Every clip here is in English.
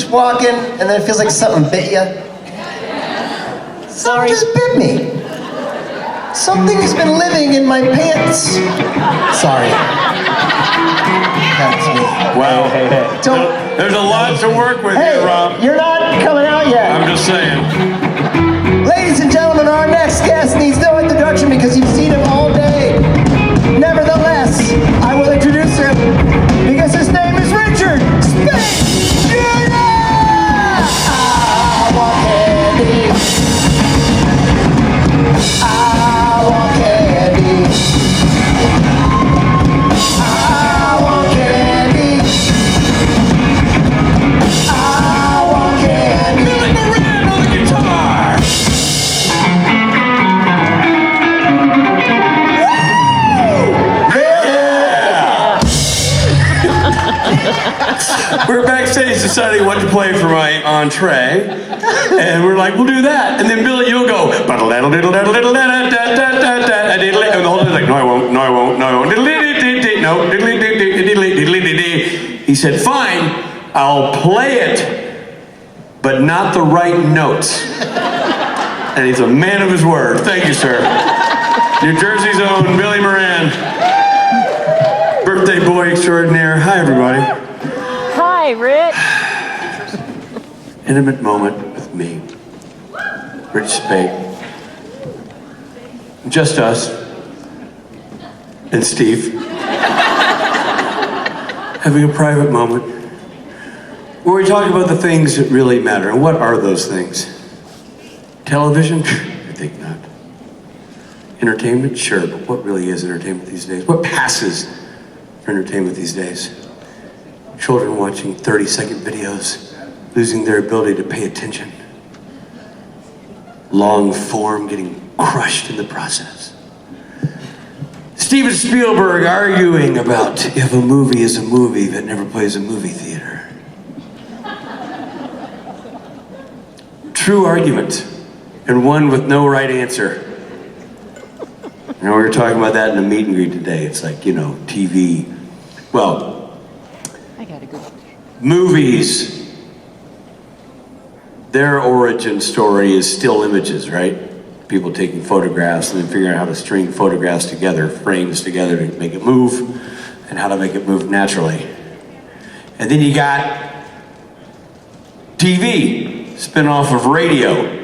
walking, and then it feels like something bit you. Something just bit me. Something's been living in my pants. Sorry. That's me. Wow. Hey. There's a lot to work with here, Rob. You're not coming out yet. I'm just saying. Ladies and gentlemen, our next guest needs no introduction because you've seen him all day. Nevertheless, I will introduce him because his name is Richard Speight. I want candy. I want candy. I want candy. I want candy. Billy Moran on the guitar. We're backstage deciding what to play for my entree, and we're like, we'll do that. And then Billy, you'll go, and the whole thing's like, no, I won't, no, I won't, no, I won't. No, he said, fine, I'll play it, but not the right notes. And he's a man of his word. Thank you, sir. New Jersey's own Billy Moran. Birthday boy extraordinaire. Hi, everybody. Hi, Rich. Intimate moment with me, Rich Speight. Just us and Steve. Having a private moment where we talk about the things that really matter. And what are those things? Television? I think not. Entertainment? Sure, but what really is entertainment these days? What passes for entertainment these days? Children watching 30-second videos, losing their ability to pay attention. Long form getting crushed in the process. Steven Spielberg arguing about if a movie is a movie that never plays a movie theater. True argument, and one with no right answer. You know, we were talking about that in the meet and greet today. It's like, you know, TV. Well, I got a good one. Movies, their origin story is still images, right? People taking photographs and then figuring out how to string photographs together, frames together to make it move, and how to make it move naturally. And then you got TV, spin-off of radio.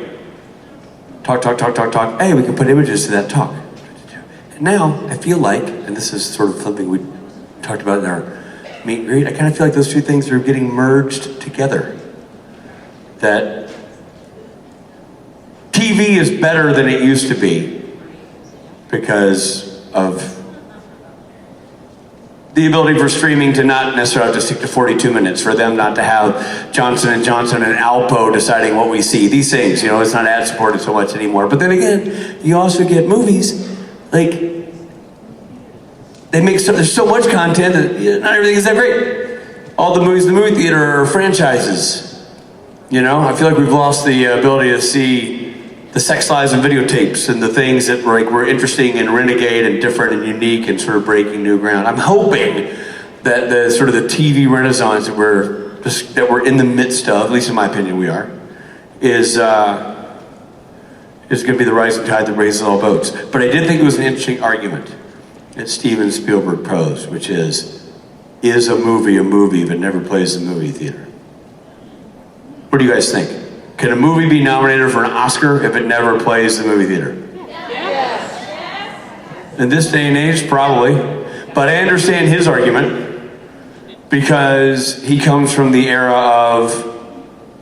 Talk. Hey, we can put images to that talk. And now, I feel like, and this is sort of something we talked about in our meet and greet, I kind of feel like those two things are getting merged together. That TV is better than it used to be because of the ability for streaming to not necessarily have to stick to 42 minutes, for them not to have Johnson & Johnson and Alpo deciding what we see. These things, you know, it's not ad supported so much anymore. But then again, you also get movies, like, they make there's so much content that not everything is that great. All the movies in the movie theater are franchises. You know, I feel like we've lost the ability to see the sex lives and videotapes and the things that were interesting and renegade and different and unique and sort of breaking new ground. I'm hoping that the sort of the TV renaissance that we're in the midst of, at least in my opinion we are, is going to be the rising tide that raises all boats. But I did think it was an interesting argument that Steven Spielberg posed, which is a movie if it never plays the movie theater? What do you guys think? Can a movie be nominated for an Oscar if it never plays the movie theater? Yes. In this day and age, probably. But I understand his argument because he comes from the era of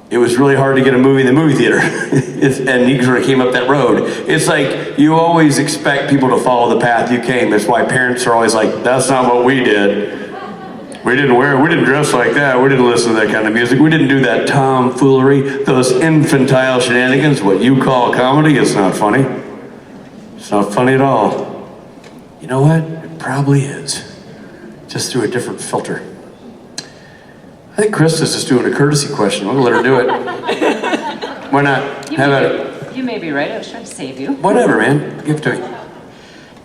it was really hard to get a movie in the movie theater. And he sort of came up that road. It's like you always expect people to follow the path you came. That's why parents are always like, that's not what we did. We didn't dress like that. We didn't listen to that kind of music. We didn't do that tomfoolery, those infantile shenanigans, what you call comedy. It's not funny. It's not funny at all. You know what? It probably is. Just through a different filter. I think Krista's just doing a courtesy question. We'll let her do it. Why not? Have at it. You may be right. I was trying to save you. Whatever, man. Give it to me.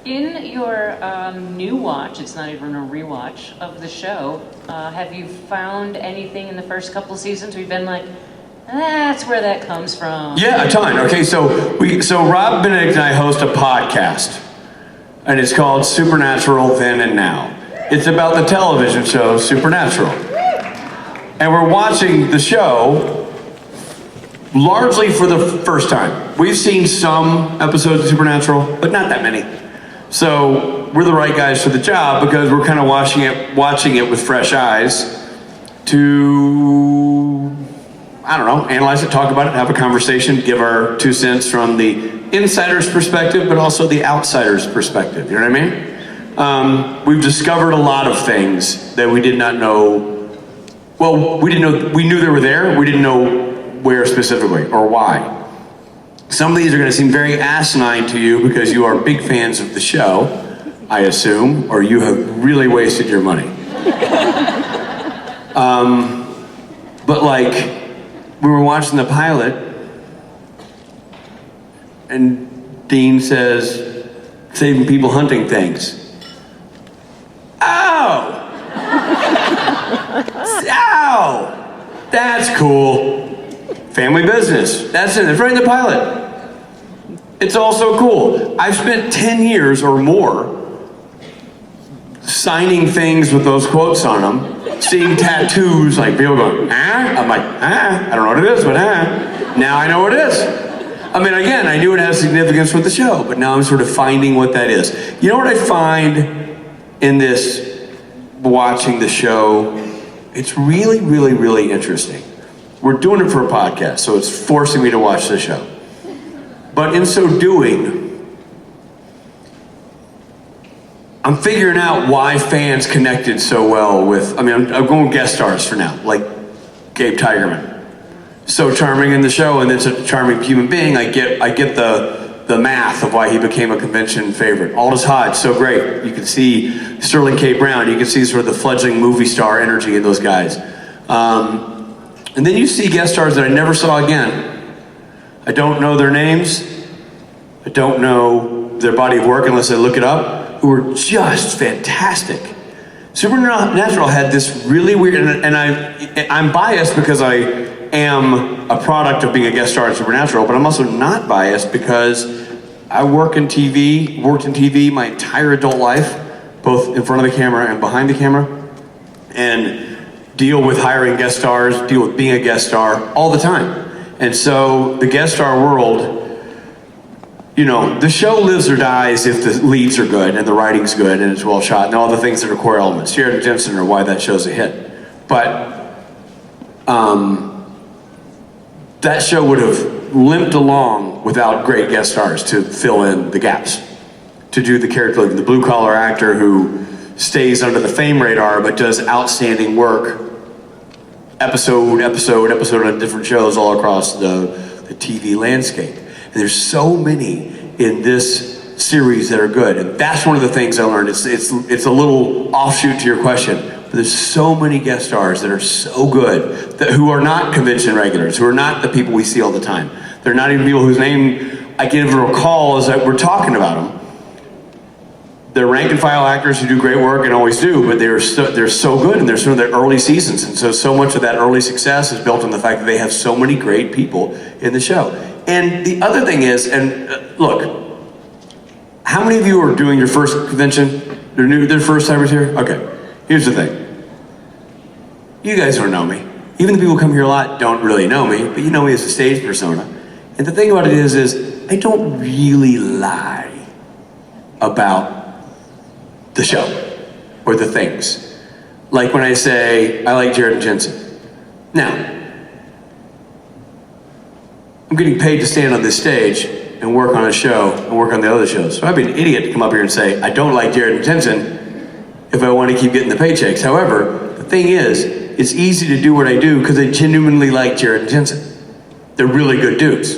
In your new watch, it's not even a rewatch of the show, have you found anything in the first couple seasons where you've been like, that's where that comes from? Yeah, a ton. Okay, so Rob Benedict and I host a podcast, and it's called Supernatural Then and Now. It's about the television show Supernatural. And we're watching the show largely for the first time. We've seen some episodes of Supernatural, but not that many. So we're the right guys for the job because we're kind of watching it with fresh eyes to, I don't know, analyze it, talk about it, have a conversation, give our 2 cents from the insider's perspective, but also the outsider's perspective. You know what I mean? We've discovered a lot of things that we did not know. Well, we knew they were there. We didn't know where specifically or why. Some of these are going to seem very asinine to you because you are big fans of the show, I assume, or you have really wasted your money. But like, we were watching the pilot, and Dean says, saving people hunting things. Oh! Ow! That's cool. Family business. That's it. It's right in the pilot. It's also cool. I've spent 10 years or more signing things with those quotes on them, seeing tattoos, like people going, ah? I'm like, ah, I don't know what it is, but ah. Now I know what it is. I mean, again, I knew it has significance with the show, but now I'm sort of finding what that is. You know what I find in this, watching the show? It's really, really, really interesting. We're doing it for a podcast, so it's forcing me to watch the show. But in so doing, I'm figuring out why fans connected so well with, I mean, I'm going with guest stars for now, like Gabe Tigerman. So charming in the show, and it's a charming human being. I get the math of why he became a convention favorite. Aldous Hodge, so great. You can see Sterling K. Brown, you can see sort of the fledgling movie star energy in those guys. And then you see guest stars that I never saw again. I don't know their names. I don't know their body of work unless I look it up, who were just fantastic. Supernatural had this really weird, and I'm biased because I am a product of being a guest star in Supernatural, but I'm also not biased because I worked in TV my entire adult life, both in front of the camera and behind the camera, and deal with hiring guest stars, deal with being a guest star all the time. And so the guest star world, you know, the show lives or dies if the leads are good and the writing's good and it's well shot and all the things that are core elements. Jared and Jensen are why that show's a hit. But that show would have limped along without great guest stars to fill in the gaps, to do the character, like the blue collar actor who stays under the fame radar but does outstanding work episode on different shows all across the TV landscape. And there's so many in this series that are good, and that's one of the things I learned. It's a little offshoot to your question, but there's so many guest stars that are so good who are not convention regulars, who are not the people we see all the time. They're not even people whose name I can even recall as we're talking about them. They're rank and file actors who do great work and always do, but they're so good, and they're sort of their early seasons, and so much of that early success is built on the fact that they have so many great people in the show. And the other thing is, and look, how many of you are doing your first convention? They're first timers here? Okay, here's the thing. You guys don't know me. Even the people who come here a lot don't really know me, but you know me as a stage persona. And the thing about it is I don't really lie about the show or the things. Like when I say, I like Jared and Jensen. Now, I'm getting paid to stand on this stage and work on a show and work on the other shows. So I'd be an idiot to come up here and say, I don't like Jared and Jensen if I want to keep getting the paychecks. However, the thing is, it's easy to do what I do because I genuinely like Jared and Jensen. They're really good dudes.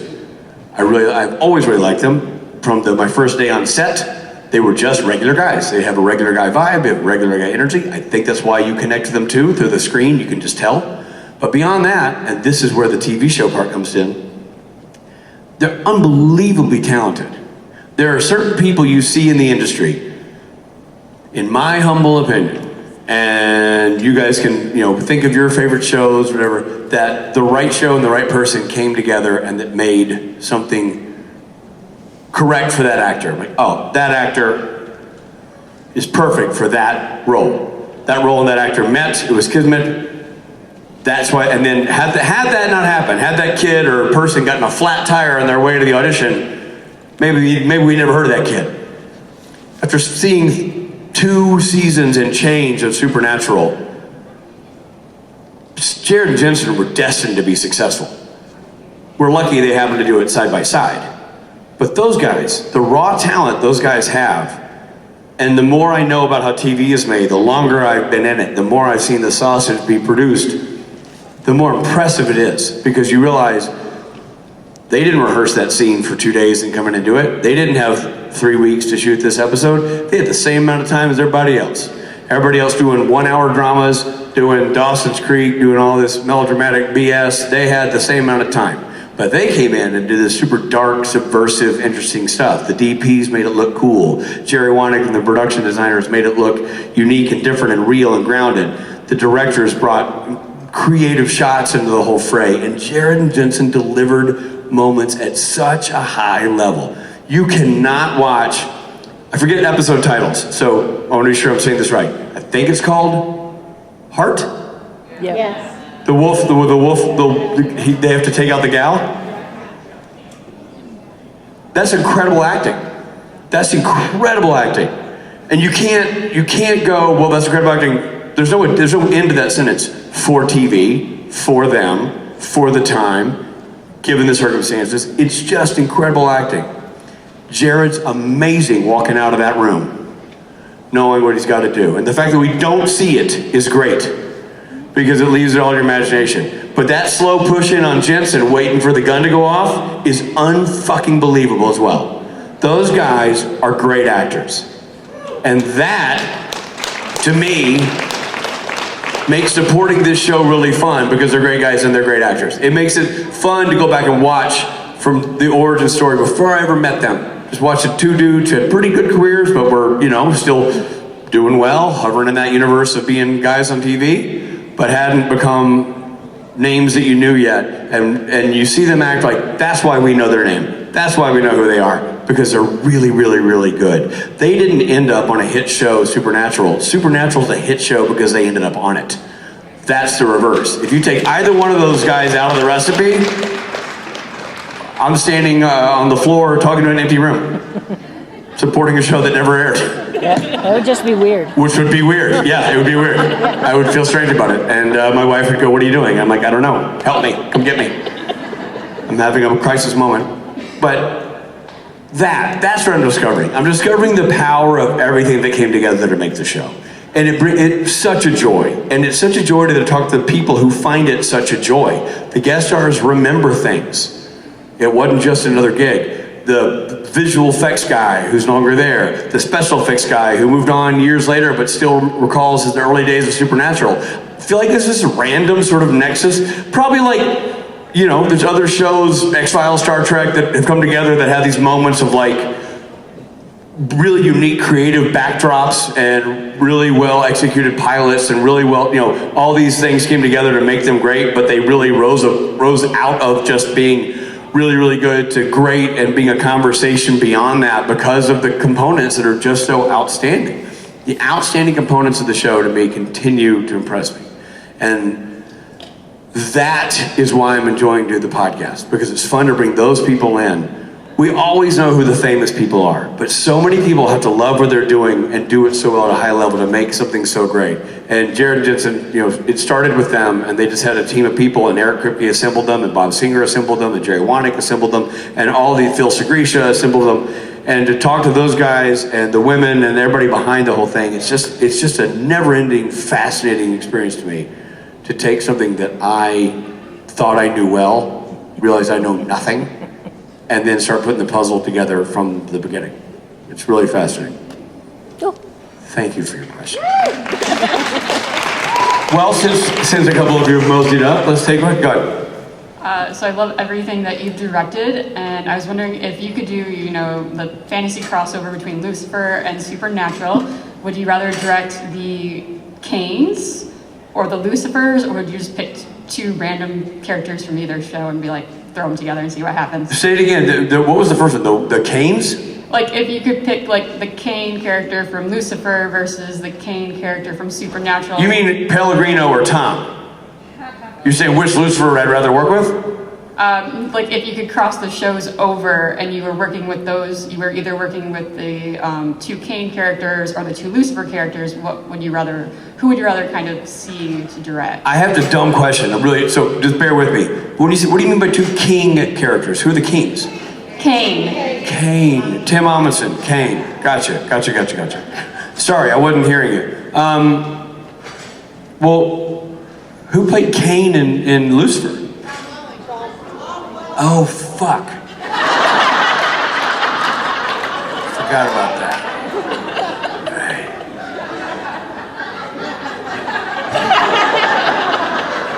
I've always really liked them. From my first day on set, they were just regular guys. They have a regular guy vibe, they have regular guy energy. I think that's why you connect to them too, through the screen, you can just tell. But beyond that, and this is where the TV show part comes in, they're unbelievably talented. There are certain people you see in the industry, in my humble opinion, and you guys can, think of your favorite shows, whatever, that the right show and the right person came together and that made something correct for that actor. Like, oh, that actor is perfect for that role. That role and that actor met, it was kismet. That's why, and then had that not happened, had that kid or person gotten a flat tire on their way to the audition, maybe we never heard of that kid. After seeing 2 seasons and change of Supernatural, Jared and Jensen were destined to be successful. We're lucky they happened to do it side by side. But those guys, the raw talent those guys have, and the more I know about how TV is made, the longer I've been in it, the more I've seen the sausage be produced, the more impressive it is, because you realize they didn't rehearse that scene for 2 days and come in and do it. They didn't have 3 weeks to shoot this episode. They had the same amount of time as everybody else. Everybody else doing 1-hour dramas, doing Dawson's Creek, doing all this melodramatic BS. They had the same amount of time. But they came in and did this super dark, subversive, interesting stuff. The DPs made it look cool. Jerry Wanick and the production designers made it look unique and different and real and grounded. The directors brought creative shots into the whole fray, and Jared and Jensen delivered moments at such a high level. You cannot watch, I forget episode titles, so I want to be sure I'm saying this right. I think it's called Heart? Yep. Yes. The wolf, they have to take out the gal? That's incredible acting. That's incredible acting. And you can't go, well, that's incredible acting. There's no end to that sentence. For TV, for them, for the time, given the circumstances. It's just incredible acting. Jared's amazing walking out of that room, knowing what he's got to do. And the fact that we don't see it is great, because it leaves it all to your imagination. But that slow push in on Jensen, waiting for the gun to go off, is unfucking believable as well. Those guys are great actors. And that, to me, makes supporting this show really fun, because they're great guys and they're great actors. It makes it fun to go back and watch from the origin story before I ever met them. Just watch the 2 dudes who had pretty good careers, but were, still doing well, hovering in that universe of being guys on TV, but hadn't become names that you knew yet. And you see them act like, that's why we know their name. That's why we know who they are, because they're really, really, really good. They didn't end up on a hit show, Supernatural. Supernatural's a hit show because they ended up on it. That's the reverse. If you take either one of those guys out of the recipe, I'm standing on the floor talking to an empty room, supporting a show that never aired. Yeah, that would just be weird. Which would be weird. Yeah, it would be weird. I would feel strange about it. And my wife would go, what are you doing? I'm like, I don't know. Help me. Come get me. I'm having a crisis moment. But that's what I'm discovering. I'm discovering the power of everything that came together to make the show. And it's such a joy. And it's such a joy to talk to the people who find it such a joy. The guest stars remember things. It wasn't just another gig. The visual effects guy who's no longer there, the special effects guy who moved on years later but still recalls the early days of Supernatural. I feel like this is a random sort of nexus. Probably like, there's other shows, X-Files, Star Trek, that have come together that have these moments of like really unique creative backdrops and really well executed pilots and really well, all these things came together to make them great, but they really rose out of just being really, really good to great and being a conversation beyond that because of the components that are just so outstanding. The outstanding components of the show to me continue to impress me. And that is why I'm enjoying doing the podcast, because it's fun to bring those people in. We always know who the famous people are, but so many people have to love what they're doing and do it so well at a high level to make something so great. And Jared and Jensen, it started with them, and they just had a team of people, and Eric Kripke assembled them, and Bob Singer assembled them, and Jerry Wanick assembled them, and Phil Segrisha assembled them. And to talk to those guys and the women and everybody behind the whole thing, it's just a never-ending, fascinating experience to me to take something that I thought I knew well, realize I know nothing, and then start putting the puzzle together from the beginning. It's really fascinating. Cool. Thank you for your question. Well, since a couple of you have moseyed up, let's take one. Go ahead. So I love everything that you've directed, and I was wondering if you could do, you know, the fantasy crossover between Lucifer and Supernatural. Would you rather direct the Canes or the Lucifers, or would you just pick two random characters from either show and be like, throw them together and see what happens? Say it again. What was the first one? The Canes? Like, if you could pick, like, the Cain character from Lucifer versus the Cain character from Supernatural. You mean Pellegrino or Tom? You're saying which Lucifer I'd rather work with? Like, if you could cross the shows over and you were working with those, you were either working with the two Cain characters or the two Lucifer characters, who would you rather kind of see to direct? I have the dumb question. So just bear with me. What do you mean by two king characters? Who are the kings? Cain. Tim Amundsen. Cain. Gotcha. Sorry, I wasn't hearing you. Well, who played Cain in Lucifer? Oh, fuck. Forgot about that.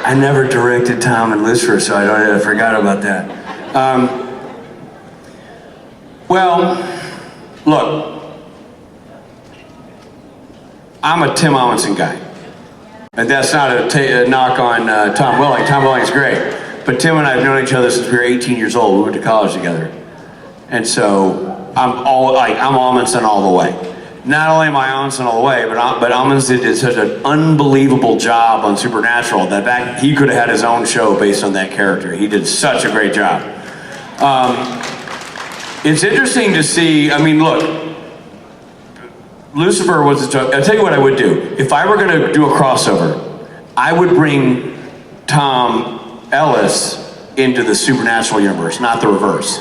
I never directed Tom and Lucifer, so I forgot about that. Well, look, I'm a Tim Amundsen guy. And that's not a knock on Tom Welling. Tom Welling's great. But Tim and I have known each other since we were 18 years old. We went to college together. And so I'm Amundsen all the way. Not only am I Amundsen all the way, but Amundsen did such an unbelievable job on Supernatural that he could have had his own show based on that character. He did such a great job. It's interesting to see, I mean, look, Lucifer was a joke. I'll tell you what I would do. If I were going to do a crossover, I would bring Tom Ellis into the Supernatural universe, not the reverse.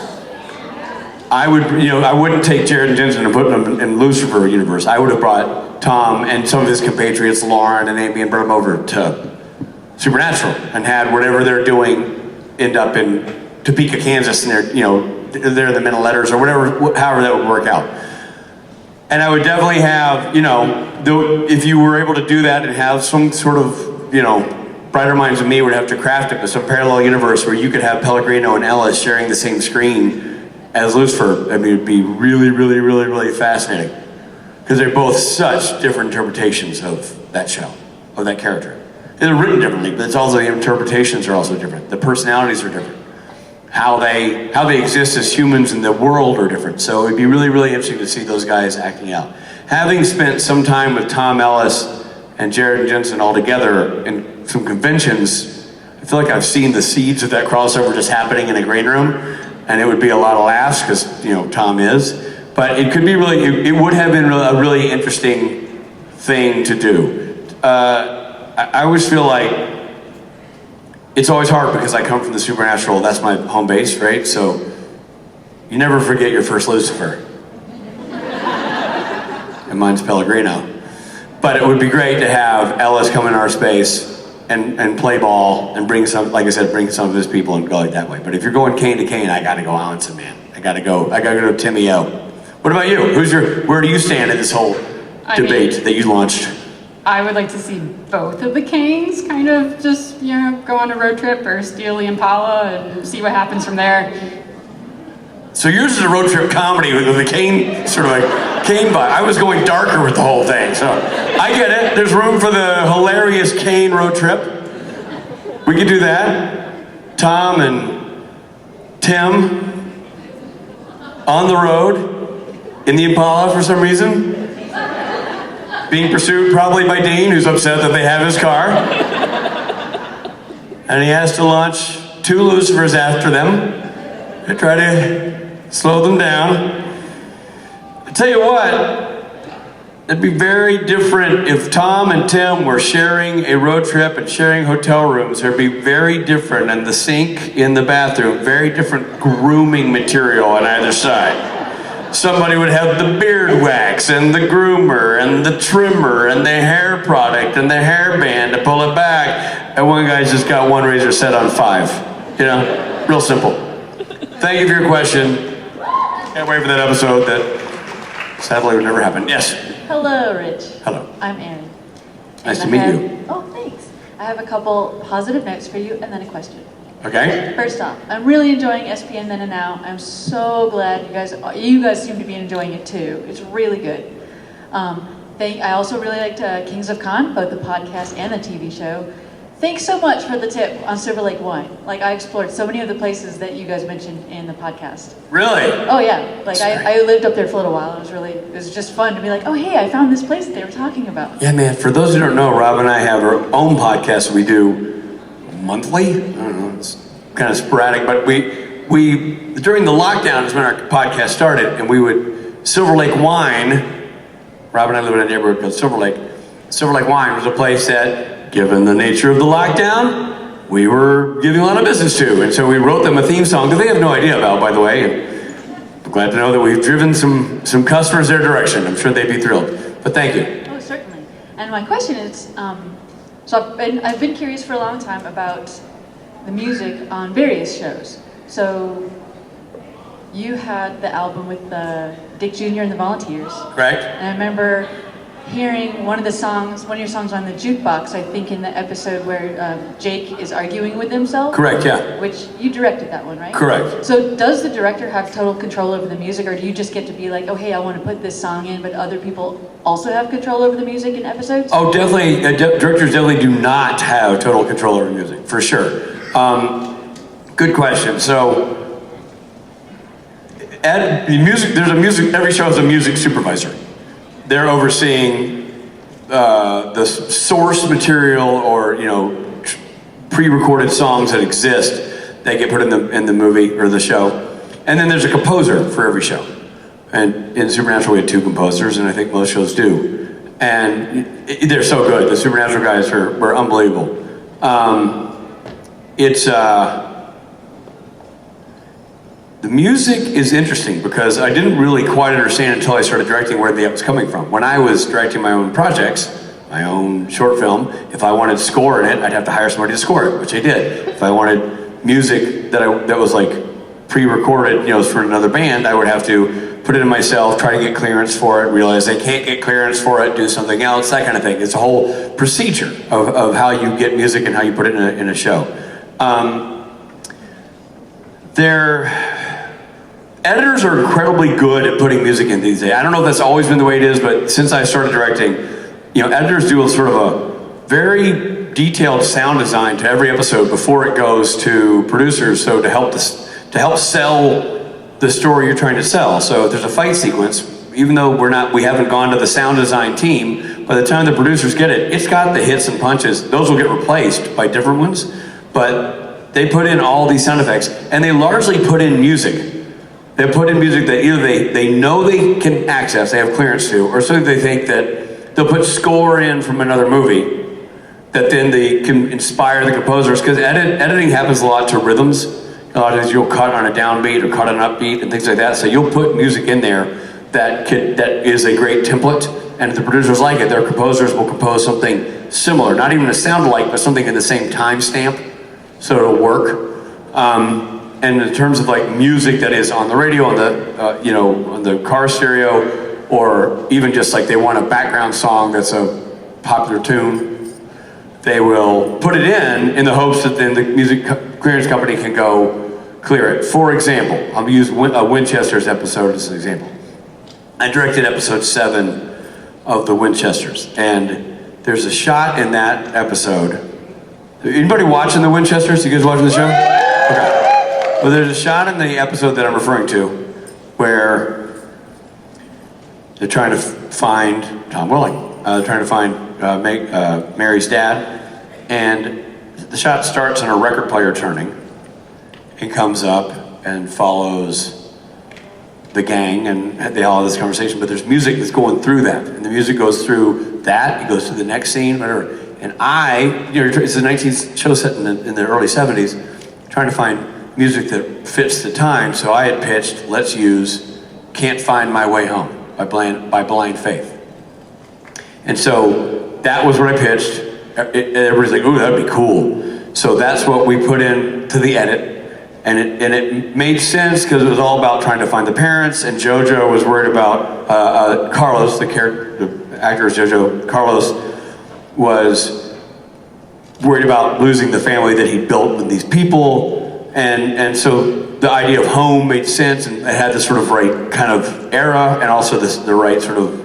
I wouldn't take Jared Jensen and put him in Lucifer universe. I would have brought Tom and some of his compatriots, Lauren and Amy, and brought them over to Supernatural and had whatever they're doing end up in Topeka, Kansas, and they're in the middle letters or whatever, however that would work out. And I would definitely have, if you were able to do that and have some sort of, brighter minds than me would have to craft it, but some parallel universe where you could have Pellegrino and Ellis sharing the same screen as Lucifer. I mean, it'd be really, really, really, really fascinating. Because they're both such different interpretations of that show, of that character. And they're written differently, but it's also the interpretations are also different. The personalities are different. How they exist as humans in the world are different. So it'd be really, really interesting to see those guys acting out. Having spent some time with Tom Ellis and Jared Jensen all together in some conventions, I feel like I've seen the seeds of that crossover just happening in a green room, and it would be a lot of laughs because Tom is. But it could be it would have been a really interesting thing to do. I always feel like it's always hard because I come from the Supernatural, that's my home base, right? So you never forget your first Lucifer. And mine's Pellegrino. But it would be great to have Ellis come in our space and play ball and bring some of his people and go like that way. But if you're going Cain to Cain, I gotta go Amundsen, man. I gotta go to Timmy O. What about you? Where do you stand in this whole debate that you launched? I would like to see both of the Cains kind of just, go on a road trip or steal the Impala and see what happens from there. So yours is a road trip comedy with the Cain, sort of like Cain vibe. I was going darker with the whole thing, so I get it. There's room for the hilarious Cain road trip. We could do that. Tom and Tim on the road in the Impala for some reason. Being pursued probably by Dean, who's upset that they have his car. And he has to launch 2 Lucifers after them to try to slow them down. I tell you what, it'd be very different if Tom and Tim were sharing a road trip and sharing hotel rooms. There'd be very different, and the sink in the bathroom, very different grooming material on either side. Somebody would have the beard wax and the groomer and the trimmer and the hair product and the hairband to pull it back. And one guy's just got one razor set on 5. Real simple. Thank you for your question. Can't wait for that episode that sadly would never happen. Yes? Hello, Rich. Hello. I'm Erin. Nice to meet you. Oh, thanks. I have a couple positive notes for you and then a question. Okay? First off, I'm really enjoying SPN Then and Now. I'm so glad you guys seem to be enjoying it too. It's really good. I also really liked Kings of Con, both the podcast and the TV show. Thanks so much for the tip on Silver Lake wine. Like, I explored so many of the places that you guys mentioned in the podcast. Really? Oh yeah, like I lived up there for a little while. It was just fun to be like, oh hey, I found this place that they were talking about. Yeah, man, for those who don't know, Rob and I have our own podcast we do monthly. I don't know, it's kind of sporadic, but we during the lockdown is when our podcast started, and we would, Silver Lake Wine, Rob and I live in a neighborhood called Silver Lake. Silver Lake Wine was a place that, given the nature of the lockdown, we were giving a lot of business to. And so we wrote them a theme song that they have no idea about, by the way. And I'm glad to know that we've driven some customers their direction. I'm sure they'd be thrilled. But thank you. Oh, certainly. And my question is, so I've been curious for a long time about the music on various shows. So you had the album with Dick Jr. and the Volunteers. Correct. And I remember hearing one of your songs on the jukebox, I think in the episode where Jake is arguing with himself. Correct, yeah. Which you directed that one, right? Correct. So does the director have total control over the music, or do you just get to be like, oh hey, I want to put this song in, but other people also have control over the music in episodes? Oh, definitely, directors definitely do not have total control over music, for sure. Good question. So, every show has a music supervisor. They're overseeing the source material or pre-recorded songs that exist that get put in the movie or the show, and then there's a composer for every show. And in Supernatural we had 2 composers, and I think most shows do. And they're so good. The Supernatural guys were unbelievable. The music is interesting because I didn't really quite understand until I started directing where that was coming from. When I was directing my own projects, my own short film, if I wanted score in it, I'd have to hire somebody to score it, which I did. If I wanted music that was like pre-recorded, for another band, I would have to put it in myself, try to get clearance for it, realize I can't get clearance for it, do something else, that kind of thing. It's a whole procedure of how you get music and how you put it in a show. Editors are incredibly good at putting music in these days. I don't know if that's always been the way it is, but since I started directing, editors do a sort of a very detailed sound design to every episode before it goes to producers, so to help sell the story you're trying to sell. So if there's a fight sequence, even though we haven't gone to the sound design team, by the time the producers get it, it's got the hits and punches. Those will get replaced by different ones, but they put in all these sound effects, and they largely put in music. They put in music that either they know they can access, they have clearance to, or so they think that they'll put score in from another movie that then they can inspire the composers, because editing happens a lot to rhythms. A lot of times you'll cut on a downbeat or cut on an upbeat and things like that, so you'll put music in there that is a great template, and if the producers like it, their composers will compose something similar, not even a sound alike, but something in the same time stamp, so it'll work. And in terms of like music that is on the radio, on the car stereo, or even just like they want a background song that's a popular tune, they will put it in the hopes that then the music clearance company can go clear it. For example, I'll use Winchester's episode as an example. I directed episode 7 of the Winchesters, and there's a shot in that episode. Anybody watching the Winchesters? You guys watching the show? Okay. Well, there's a shot in the episode that I'm referring to where they're trying to find Tom Welling. They're trying to find Mary's dad, and the shot starts on a record player turning and comes up and follows the gang, and they all have this conversation, but there's music that's going through that, and the music goes through that, it goes to the next scene, whatever. And it's a 19th show set in the early 70s, trying to find music that fits the time, so I had pitched, let's use Can't Find My Way Home by Blind Faith. And so that was what I pitched. Everybody's like, ooh, that'd be cool. So that's what we put in to the edit, and it made sense because it was all about trying to find the parents, and JoJo was worried about Carlos, the actor is JoJo. Carlos was worried about losing the family that he built with these people, and so the idea of home made sense, and it had this sort of right kind of era, and also the right sort of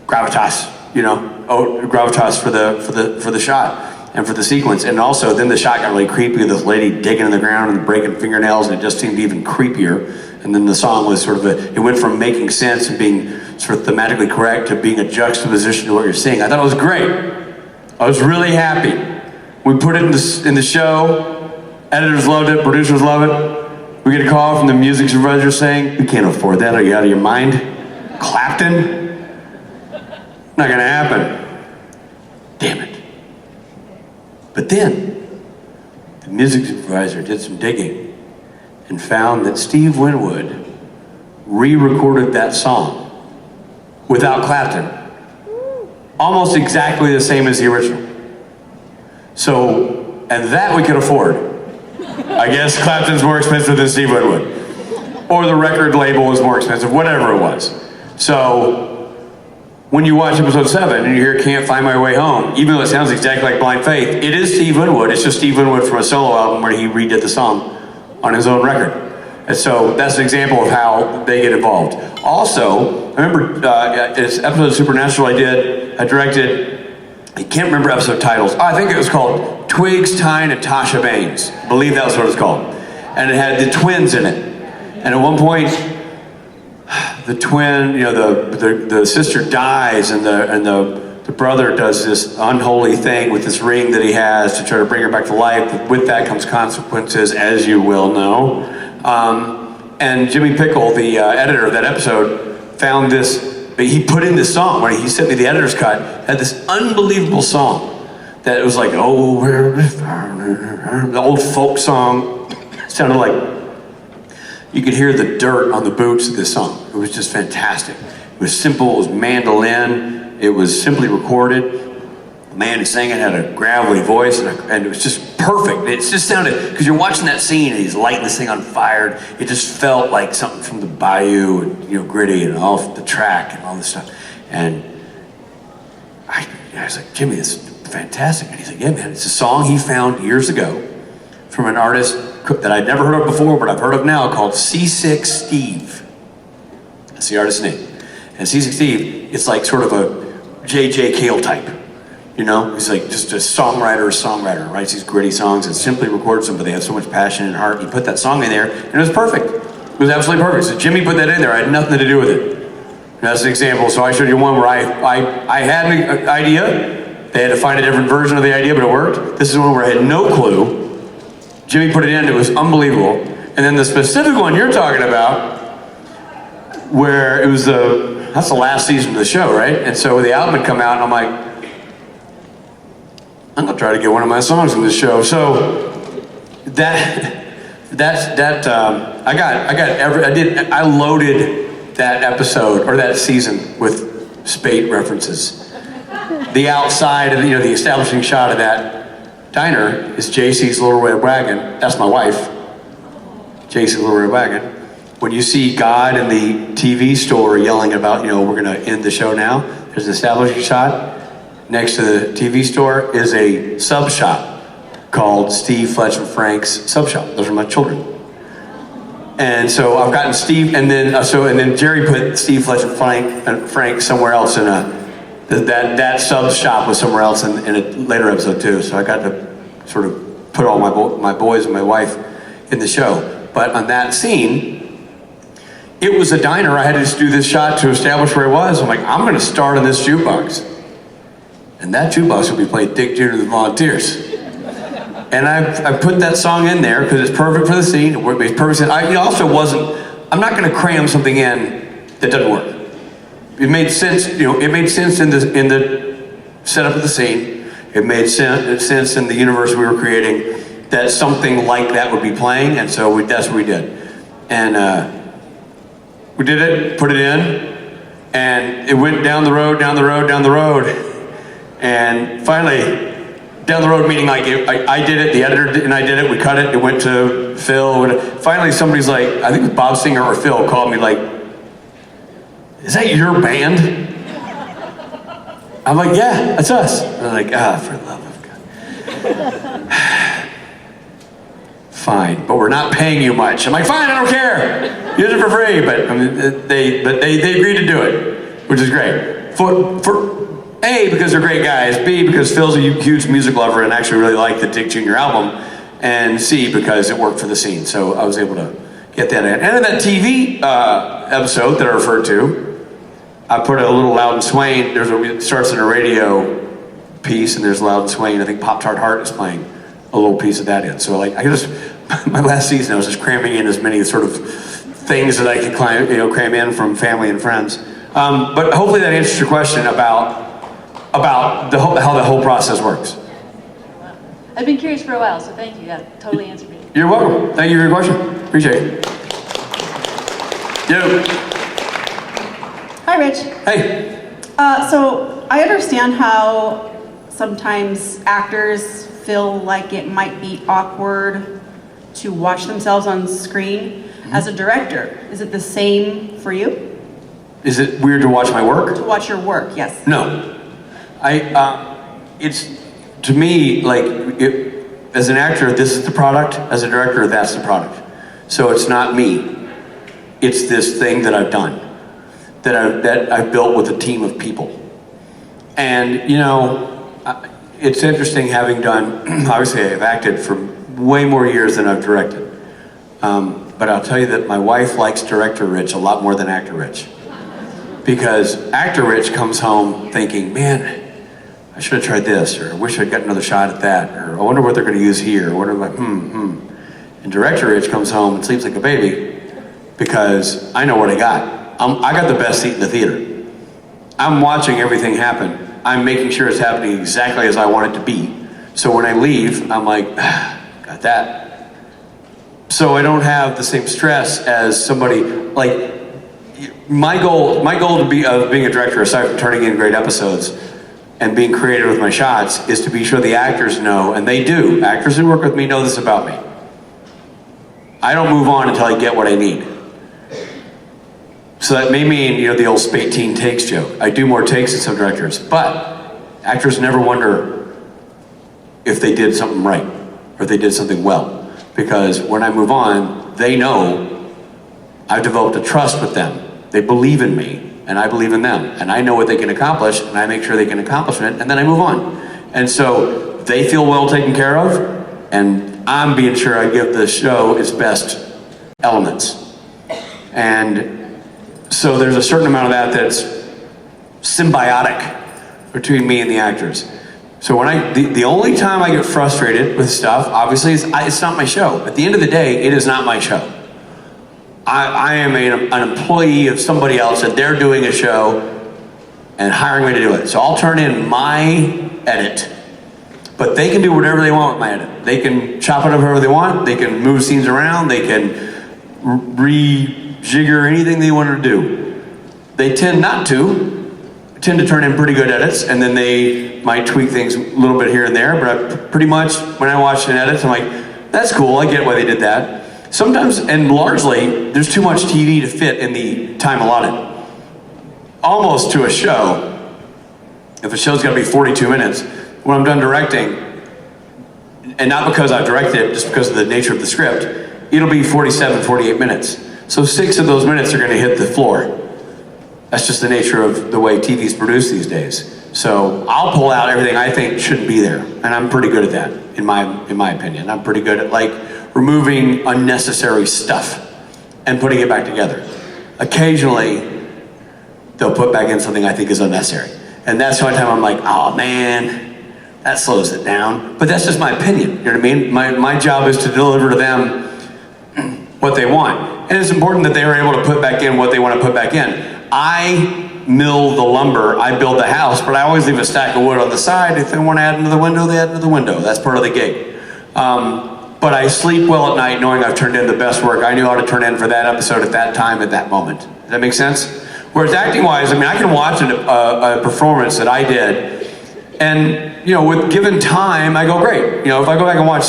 gravitas, gravitas for the shot and for the sequence. And also then the shot got really creepy with this lady digging in the ground and breaking fingernails, and it just seemed even creepier. And then the song was sort of it went from making sense and being sort of thematically correct to being a juxtaposition to what you're seeing. I thought it was great. I was really happy. We put it in the show. Editors loved it, producers love it. We get a call from the music supervisor saying, "We can't afford that, are you out of your mind? Clapton? Not gonna happen." Damn it. But then, the music supervisor did some digging and found that Steve Winwood re-recorded that song without Clapton. Almost exactly the same as the original. So, and that we could afford. I guess Clapton's more expensive than Steve Winwood. Or the record label was more expensive, whatever it was. So, when you watch episode 7 and you hear "Can't Find My Way Home," even though it sounds exactly like Blind Faith, it is Steve Winwood. It's just Steve Winwood from a solo album where he redid the song on his own record. And so that's an example of how they get involved. Also, I remember this episode of Supernatural I directed, I can't remember episode titles. I think it was called Twigs, Tyne, and Tasha Baines. I believe that was what it was called. And it had the twins in it. And at one point, the twin, the sister dies, and the brother does this unholy thing with this ring that he has to try to bring her back to life. With that comes consequences, as you will know. And Jimmy Pickle, the editor of that episode, found this. He put in this song when he sent me the editor's cut. Had this unbelievable song that it was like, "Oh, the old folk song." It sounded like you could hear the dirt on the boots of this song. It was just fantastic. It was simple, it was mandolin, it was simply recorded. The man who sang it had a gravelly voice, and it was just perfect. It just sounded, because you're watching that scene and he's lighting this thing on fire, it just felt like something from the bayou, and gritty, and all the track and all this stuff. And I was like, "Jimmy, this is fantastic." And he's like, "Yeah, man, it's a song he found years ago from an artist that I'd never heard of before, but I've heard of now, called Seasick Steve." That's the artist's name. And Seasick Steve, it's like sort of a J.J. Cale type. He's like just a songwriter, writes these gritty songs and simply records them, but they have so much passion and heart. He put that song in there, and it was perfect. It was absolutely perfect. So Jimmy put that in there. I had nothing to do with it. And that's an example. So I showed you one where I had an idea. They had to find a different version of the idea, but it worked. This is one where I had no clue. Jimmy put it in, it was unbelievable. And then the specific one you're talking about, where it was that's the last season of the show, right? And so the album had come out, and I'm like, I'm gonna try to get one of my songs in this show. So I loaded that episode, or that season, with Speight references. The outside of the establishing shot of that diner is JC's Little Red Wagon. That's my wife. JC's Little Red Wagon. When you see God in the TV store yelling about, we're gonna end the show now, there's an establishing shot. Next to the TV store is a sub shop called Steve, Fletch, and Frank's Sub Shop. Those are my children. And so I've gotten Steve, and then Jerry put Steve, Fletch, and Frank somewhere else in that sub shop was somewhere else in a later episode too. So I got to sort of put all my boys and my wife in the show. But on that scene, it was a diner. I had to just do this shot to establish where it was. I'm like, I'm going to start on this jukebox. And that jukebox will be playing Dick Jr. and the Volunteers. And I put that song in there because it's perfect for the scene. It makes perfect sense. I'm not going to cram something in that doesn't work. It made sense, it made sense in the setup of the scene. It made sense in the universe we were creating that something like that would be playing, and so that's what we did. And we did it, put it in, and it went down the road, and finally, down the road meaning like I did it, the editor did, and I did it, we cut it, it went to Phil. Finally somebody's like, I think it was Bob Singer or Phil, called me like, is that your band? I'm like, yeah, that's us. They're like, for the love of God. Fine, but we're not paying you much. I'm like, fine, I don't care. Use it for free. But I mean, they agreed to do it, which is great. For A, because they're great guys. B, because Phil's a huge music lover and actually really liked the Dick Jr. album. And C, because it worked for the scene. So I was able to get that in. And in that TV episode that I referred to, I put a little Loudon Swain. It starts in a radio piece, and there's Loudon Swain. I think Pop Tart Heart is playing a little piece of that in. So like, my last season, I was just cramming in as many sort of things that I could cram in from family and friends. But hopefully that answers your question about how the whole process works. I've been curious for a while, so thank you. That totally answered me. You're welcome. Thank you for your question. Appreciate it. Yo. Hi, Rich. Hey. So I understand how sometimes actors feel like it might be awkward to watch themselves on screen. As a director, is it the same for you? Is it weird to watch my work? To watch your work, yes. No. It's, to me, like, as an actor, this is the product. As a director, that's the product. So it's not me. It's this thing that I've done, that I've built with a team of people. And, you know, it's interesting having done, obviously I've acted for way more years than I've directed. But I'll tell you that my wife likes director Rich a lot more than actor Rich. Because actor Rich comes home thinking, man, I should have tried this, or I wish I'd got another shot at that, or I wonder what they're going to use here, or whatever, like, And director Rich comes home and sleeps like a baby because I know what I got. I got the best seat in the theater. I'm watching everything happen. I'm making sure it's happening exactly as I want it to be. So when I leave, I'm like, got that. So I don't have the same stress as somebody, like, my goal to be being a director, aside from turning in great episodes and being creative with my shots, is to be sure the actors know, and they do. Actors who work with me know this about me. I don't move on until I get what I need. So that may mean, you know, the old Speight teen takes joke. I do more takes than some directors, but actors never wonder if they did something right or if they did something well, because when I move on, they know I've developed a trust with them. They believe in me, and I believe in them, and I know what they can accomplish, and I make sure they can accomplish it, and then I move on. And so they feel well taken care of, and I'm being sure I give the show its best elements. And so there's a certain amount of that that's symbiotic between me and the actors. So when the only time I get frustrated with stuff, obviously, is it's not my show. At the end of the day, it is not my show. I am an employee of somebody else, and they're doing a show and hiring me to do it. So I'll turn in my edit, but they can do whatever they want with my edit. They can chop it up however they want. They can move scenes around. They can rejigger anything they want to do. They tend not to. Tend to turn in pretty good edits, and then they might tweak things a little bit here and there, but pretty much when I watch an edit, I'm like, that's cool, I get why they did that. Sometimes, and largely, there's too much TV to fit in the time allotted. Almost to a show. If a show's gotta be 42 minutes, when I'm done directing, and not because I've directed it, just because of the nature of the script, it'll be 47, 48 minutes. So 6 of those minutes are gonna hit the floor. That's just the nature of the way TV's produced these days. So I'll pull out everything I think shouldn't be there, and I'm pretty good at that, in my opinion. I'm pretty good at, like, removing unnecessary stuff and putting it back together. Occasionally, they'll put back in something I think is unnecessary. And that's the only time I'm like, oh man, that slows it down. But that's just my opinion, you know what I mean? My job is to deliver to them what they want. And it's important that they are able to put back in what they want to put back in. I mill the lumber, I build the house, but I always leave a stack of wood on the side. If they want to add into the window, they add into the window. That's part of the gig. But I sleep well at night knowing I've turned in the best work I knew how to turn in for that episode at that time, at that moment. Does that make sense? Whereas acting-wise, I mean, I can watch a performance that I did, and, you know, with given time, I go, great. You know, if I go back and watch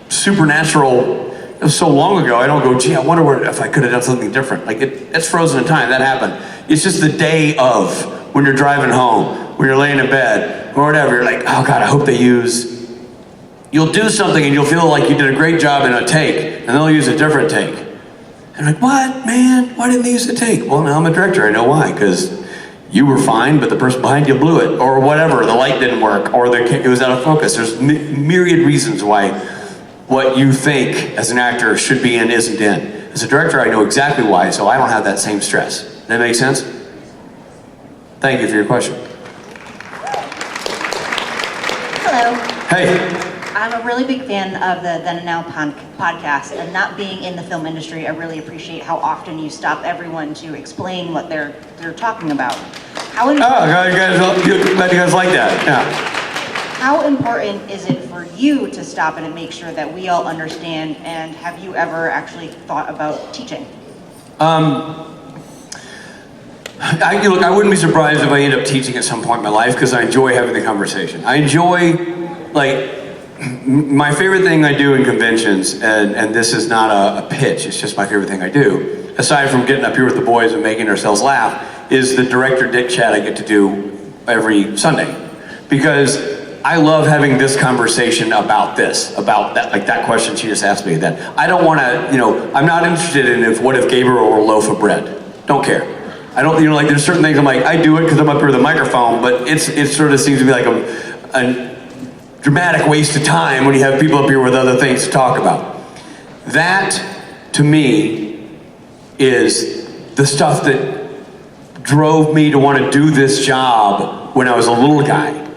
Supernatural, it was so long ago, I don't go, gee, I wonder if I could have done something different. Like, it's frozen in time, that happened. It's just the day of when you're driving home, when you're laying in bed, or whatever. You're like, oh God, I hope they use. You'll do something and you'll feel like you did a great job in a take, and they'll use a different take. And like, what, man? Why didn't they use the take? Well, now I'm a director. I know why, because you were fine, but the person behind you blew it, or whatever. The light didn't work, or it was out of focus. There's myriad reasons why what you think as an actor should be in isn't in. As a director, I know exactly why, so I don't have that same stress. Does that make sense? Thank you for your question. Hello. Hey. I'm a really big fan of the Then and Now podcast, and not being in the film industry, I really appreciate how often you stop everyone to explain what they're talking about. Glad you guys like that. Yeah. How important is it for you to stop and make sure that we all understand, and have you ever actually thought about teaching? Look, I wouldn't be surprised if I end up teaching at some point in my life, because I enjoy having the conversation. I enjoy, my favorite thing I do in conventions, and this is not a pitch, it's just my favorite thing I do, aside from getting up here with the boys and making ourselves laugh, is the director dick chat I get to do every Sunday. Because I love having this conversation about this, about that, like that question she just asked me. That I don't want to, I'm not interested in what if Gabriel were a loaf of bread. Don't care. I don't, there's certain things I'm like, I do it because I'm up here with a microphone, but it sort of seems to be like a dramatic waste of time when you have people up here with other things to talk about. That, to me, is the stuff that drove me to want to do this job when I was a little guy.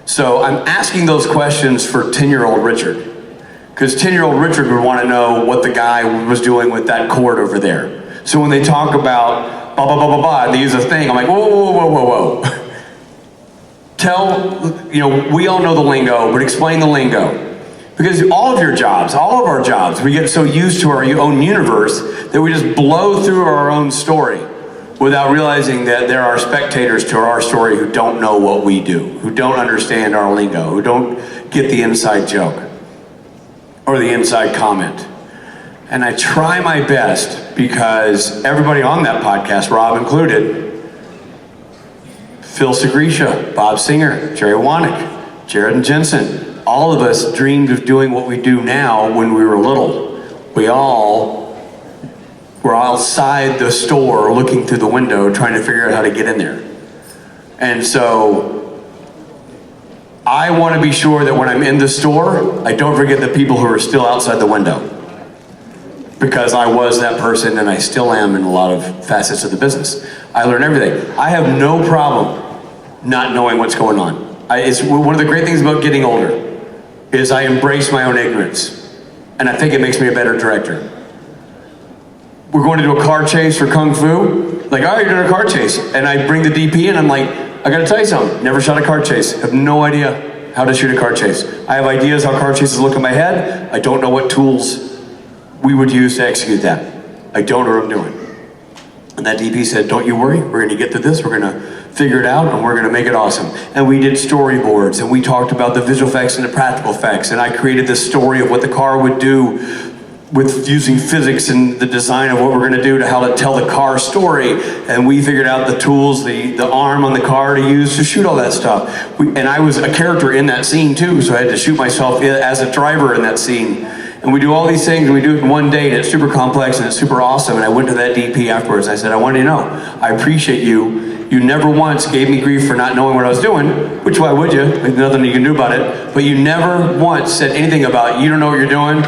So I'm asking those questions for 10-year-old Richard. Because 10-year-old Richard would want to know what the guy was doing with that chord over there. So when they talk about blah, blah, blah, blah, blah, they use a thing, I'm like, whoa, whoa, whoa, whoa, whoa. We all know the lingo, but explain the lingo. Because all of your jobs, all of our jobs, we get so used to our own universe that we just blow through our own story without realizing that there are spectators to our story who don't know what we do, who don't understand our lingo, who don't get the inside joke or the inside comment. And I try my best, because everybody on that podcast, Rob included, Phil Segresha, Bob Singer, Jerry Wanick, Jared and Jensen, all of us dreamed of doing what we do now when we were little. We all were outside the store looking through the window trying to figure out how to get in there. And so I want to be sure that when I'm in the store, I don't forget the people who are still outside the window. Because I was that person, and I still am in a lot of facets of the business. I learn everything. I have no problem not knowing what's going on. It's one of the great things about getting older, is I embrace my own ignorance. And I think it makes me a better director. We're going to do a car chase for Kung Fu. Like, oh, you're doing a car chase. And I bring the DP and I'm like, I gotta tell you something. Never shot a car chase. Have no idea how to shoot a car chase. I have ideas how car chases look in my head. I don't know what tools we would use to execute that. I don't know what I'm doing. And that DP said, don't you worry, we're gonna get to this, we're gonna figure it out, and we're gonna make it awesome. And we did storyboards, and we talked about the visual effects and the practical effects, and I created this story of what the car would do with using physics and the design of what we're gonna do to how to tell the car story. And we figured out the tools, the arm on the car to use to shoot all that stuff. And I was a character in that scene too, so I had to shoot myself as a driver in that scene. And we do all these things, and we do it in one day, and it's super complex, and it's super awesome. And I went to that DP afterwards, and I said, I want you to know, I appreciate you. You never once gave me grief for not knowing what I was doing, which why would you? There's nothing you can do about it. But you never once said anything about, you don't know what you're doing,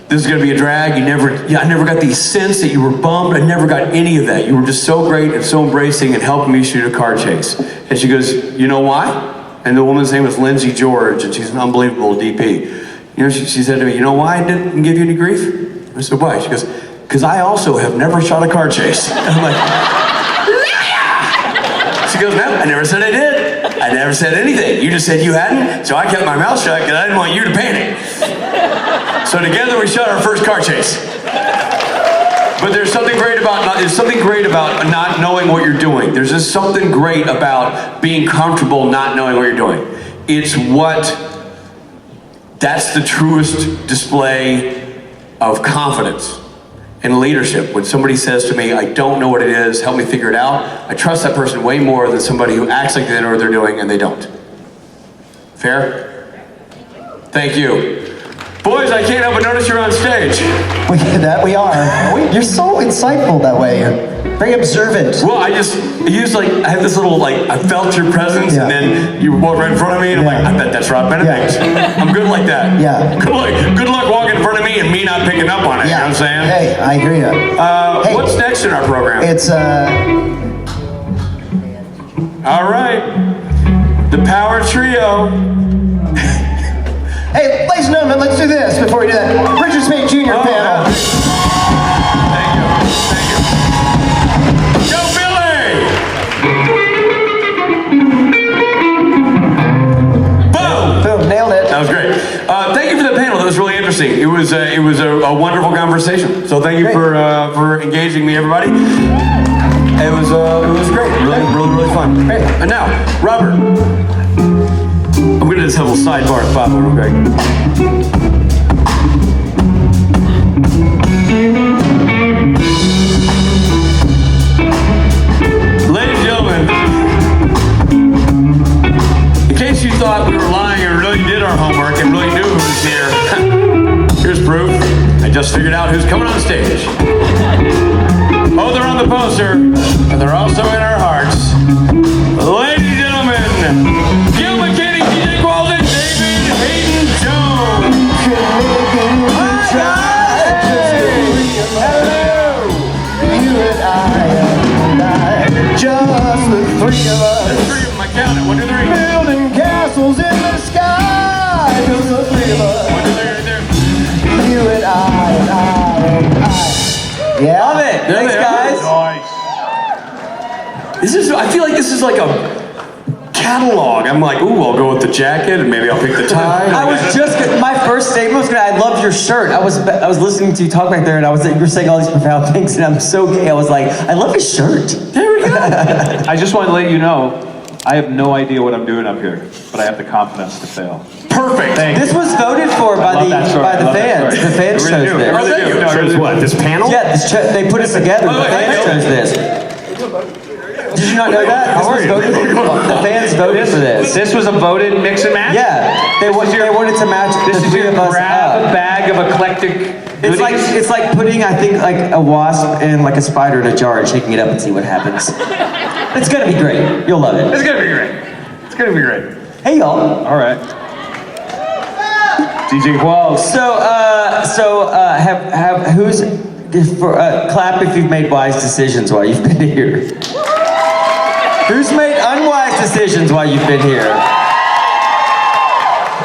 this is gonna be a drag. I never got the sense that you were bummed. I never got any of that. You were just so great and so embracing and helping me shoot a car chase. And she goes, you know why? And the woman's name was Lindsay George, and she's an unbelievable DP. You know, she said to me, you know why I didn't give you any grief? I said, why? She goes, because I also have never shot a car chase. And I'm like, yeah! She goes, no, I never said I did. I never said anything. You just said you hadn't, so I kept my mouth shut because I didn't want you to panic. So together we shot our first car chase. But there's something great about not knowing what you're doing. There's just something great about being comfortable not knowing what you're doing. That's the truest display of confidence. in leadership. When somebody says to me, I don't know what it is, help me figure it out, I trust that person way more than somebody who acts like they know what they're doing and they don't. Fair? Thank you. Boys, I can't help but notice you're on stage. We are. You're so insightful that way. You're very observant. Well, I have this little, I felt your presence, and then you walk right in front of me, and I'm like, I bet that's Rob Benedict. I'm good like that. Yeah. Good luck walking in front of me and me not picking up on it, you know what I'm saying? Hey, I hear you. Hey, what's next in our program? It's, All right. The Power Trio. Hey, ladies and gentlemen, let's do this before we do that. Richard Speight Jr. panel. Thank you. Go Billy! Boom! Boom, nailed it. That was great. Thank you for the panel. That was really interesting. It was a wonderful conversation. So thank you for engaging me, everybody. It was great. Really fun. Great. And now, Robert. I'm gonna just have a little sidebar at Bob real quick. Ladies and gentlemen, in case you thought we were lying and really did our homework and really knew who was here, here's proof. I just figured out who's coming on stage. Oh, they're on the poster, and they're also in our hearts. Ladies and gentlemen, Gil McKinney, DJ Qualls, and David Hadyn Jones. Hello. You and I, just the three of us. There's three of them, I counted. 1, 2, 3. Building castles in the sky, just the three of us. 1, 2, 3, right there. You and I. Yeah. Love it. Thanks, guys. Nice. I feel like this is like a catalog. I'm like, ooh, I'll go with the jacket, and maybe I'll pick the tie. My first statement was I love your shirt. I was listening to you talk back there, and you were saying all these profound things, and I'm so gay. I was like, I love his shirt. There we go. I just want to let you know, I have no idea what I'm doing up here, but I have the confidence to fail. Perfect. This was voted for by the fans. The fans chose this. Oh, thank you. Chose what? This panel? Yeah, they put us together. The fans chose this. Did you not know that? The fans voted for this. This was a voted mix and match? Yeah, they wanted to match This the is three your of us grab up. bag of eclectic goodies? It's like putting, I think, like a wasp and like a spider in a jar and shaking it up and see what happens. It's gonna be great. You'll love it. It's gonna be great. It's gonna be great. Hey y'all. All right. DJ Qualls. Clap if you've made wise decisions while you've been here. Who's made unwise decisions while you've been here?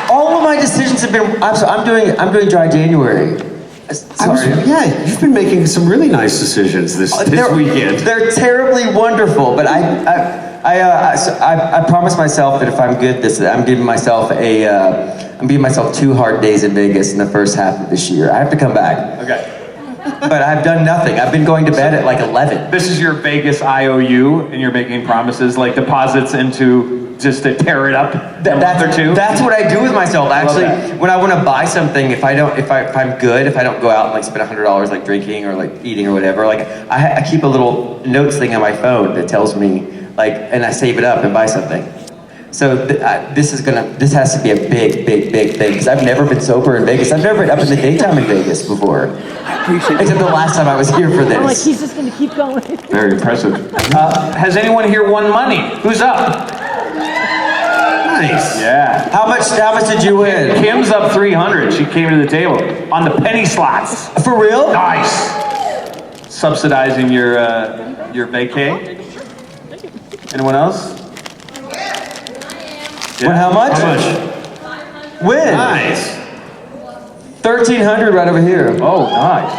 All of my decisions have been. I'm doing dry January. Sorry. You've been making some really nice decisions this weekend. They're terribly wonderful, but I promised myself that if I'm good, I'm giving myself 2 hard days in Vegas in the first half of this year. I have to come back. Okay. But I've done nothing. I've been going to bed at like 11. This is your Vegas IOU, and you're making promises like deposits into just to tear it up in a month or two. That's what I do with myself. Actually, when I want to buy something, if I'm good, if I don't go out and like spend $100 like drinking or like eating or whatever, like I keep a little notes thing on my phone that tells me and I save it up and buy something. So this has to be a big thing because I've never been sober in Vegas. I've never been up in the daytime in Vegas before. Except the last time I was here for this. I'm like, he's just gonna keep going. Very impressive. Has anyone here won money? Who's up? Nice. Yeah. How much did you win? Kim's up 300. She came to the table on the penny slots. For real? Nice. Subsidizing your vacay. Anyone else? Yeah. How much? How much? Win. Nice. 1,300 right over here. Oh, nice.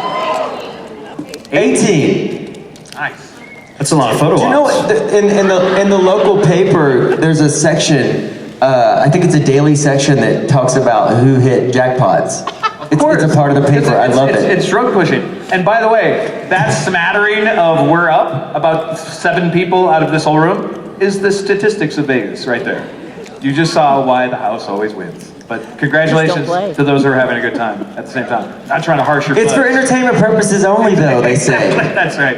18. Nice. That's a lot of photo ops. You know what? In the local paper, there's a section. I think it's a daily section that talks about who hit jackpots. It's a part of the paper. I love it. It's drug pushing. And by the way, that smattering of we're up, about 7 people out of this whole room, is the statistics of Vegas right there. You just saw why the house always wins. But congratulations play. to those who are having a good time at the same time. Not trying to harsh your It's for butt. entertainment purposes only, though, they say. That's right.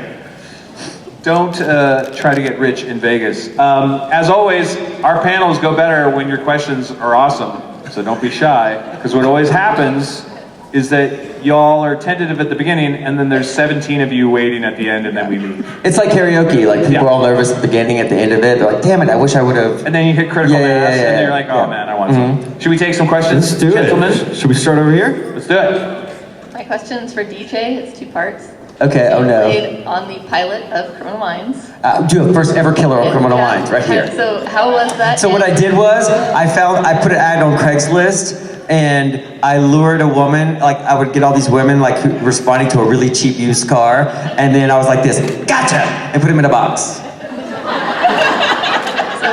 Don't try to get rich in Vegas. As always, our panels go better when your questions are awesome. So don't be shy, because what always happens is that y'all are tentative at the beginning, and then there's 17 of you waiting at the end, and then we leave. It's like karaoke. Like, people are all nervous at the beginning, at the end of it. They're like, damn it, I wish I would have. And then you hit critical mass, and then you're like, oh man, I want some. Should we take some questions, Let's do gentlemen? it. Should we start over here? Let's do it. My question's for DJ. It's 2 parts. Okay, oh You no. played on the pilot of Criminal Minds. Do a first ever killer on Criminal Minds, right here. So how was that? So what I did was, I put an ad on Craigslist, and I lured a woman, like I would get all these women like responding to a really cheap used car, and then I was like this, gotcha, and put him in a box.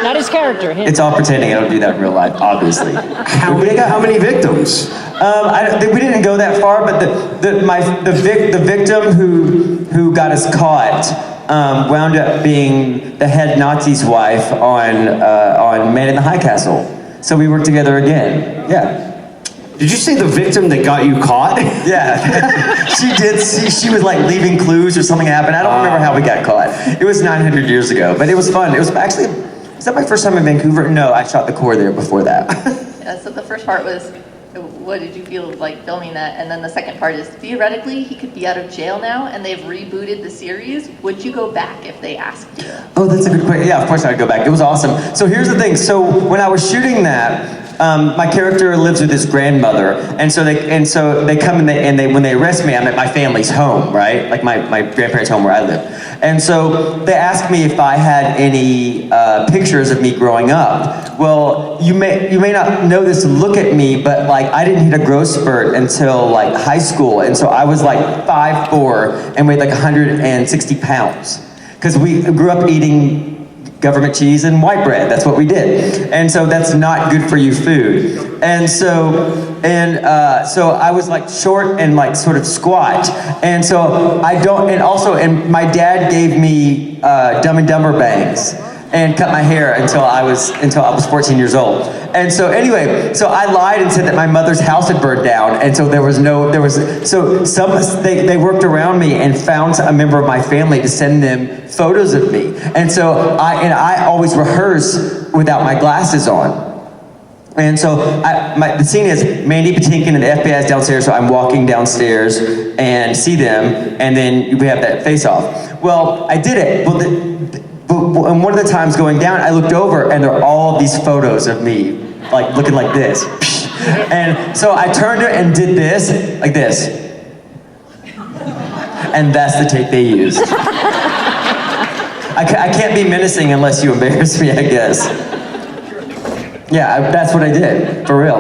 Not his character, him. It's all pretending, I don't do that in real life, obviously. How many victims? We didn't go that far, but the victim who got us caught wound up being the head Nazi's wife on Man in the High Castle. So we worked together again. Yeah. Did you say the victim that got you caught? Yeah. She did. She was like leaving clues or something happened. I don't remember how we got caught. It was 900 years ago, but it was fun. It was actually. Is that my first time in Vancouver? No, I shot the core there before that. Yeah, so the first part was, what did you feel like filming that? And then the second part is, theoretically, he could be out of jail now, and they've rebooted the series. Would you go back if they asked you? Oh, that's a good question. Yeah, of course I'd go back. It was awesome. So here's the thing. So when I was shooting that, my character lives with his grandmother, and so they come and when they arrest me, I'm at my family's home, right? Like my grandparents' home where I live. And so they asked me if I had any pictures of me growing up. Well, you may not know this, look at me, but like I didn't hit a growth spurt until like high school, and so I was like 5'4" and weighed like 160 pounds because we grew up eating government cheese and white bread. That's what we did. And so that's not good for you food. And so I was like short and like sort of squat. And so and my dad gave me Dumb and Dumber bangs and cut my hair until I was 14 years old. And so anyway, so I lied and said that my mother's house had burned down, and so they worked around me and found a member of my family to send them photos of me. And so I always rehearse without my glasses on. And so the scene is Mandy Patinkin and the FBI is downstairs, so I'm walking downstairs and see them, and then we have that face-off. Well, I did it. And one of the times going down, I looked over and there are all these photos of me, like looking like this. And so I turned it and did this, like this. And that's the take they used. I can't be menacing unless you embarrass me, I guess. Yeah, that's what I did, for real.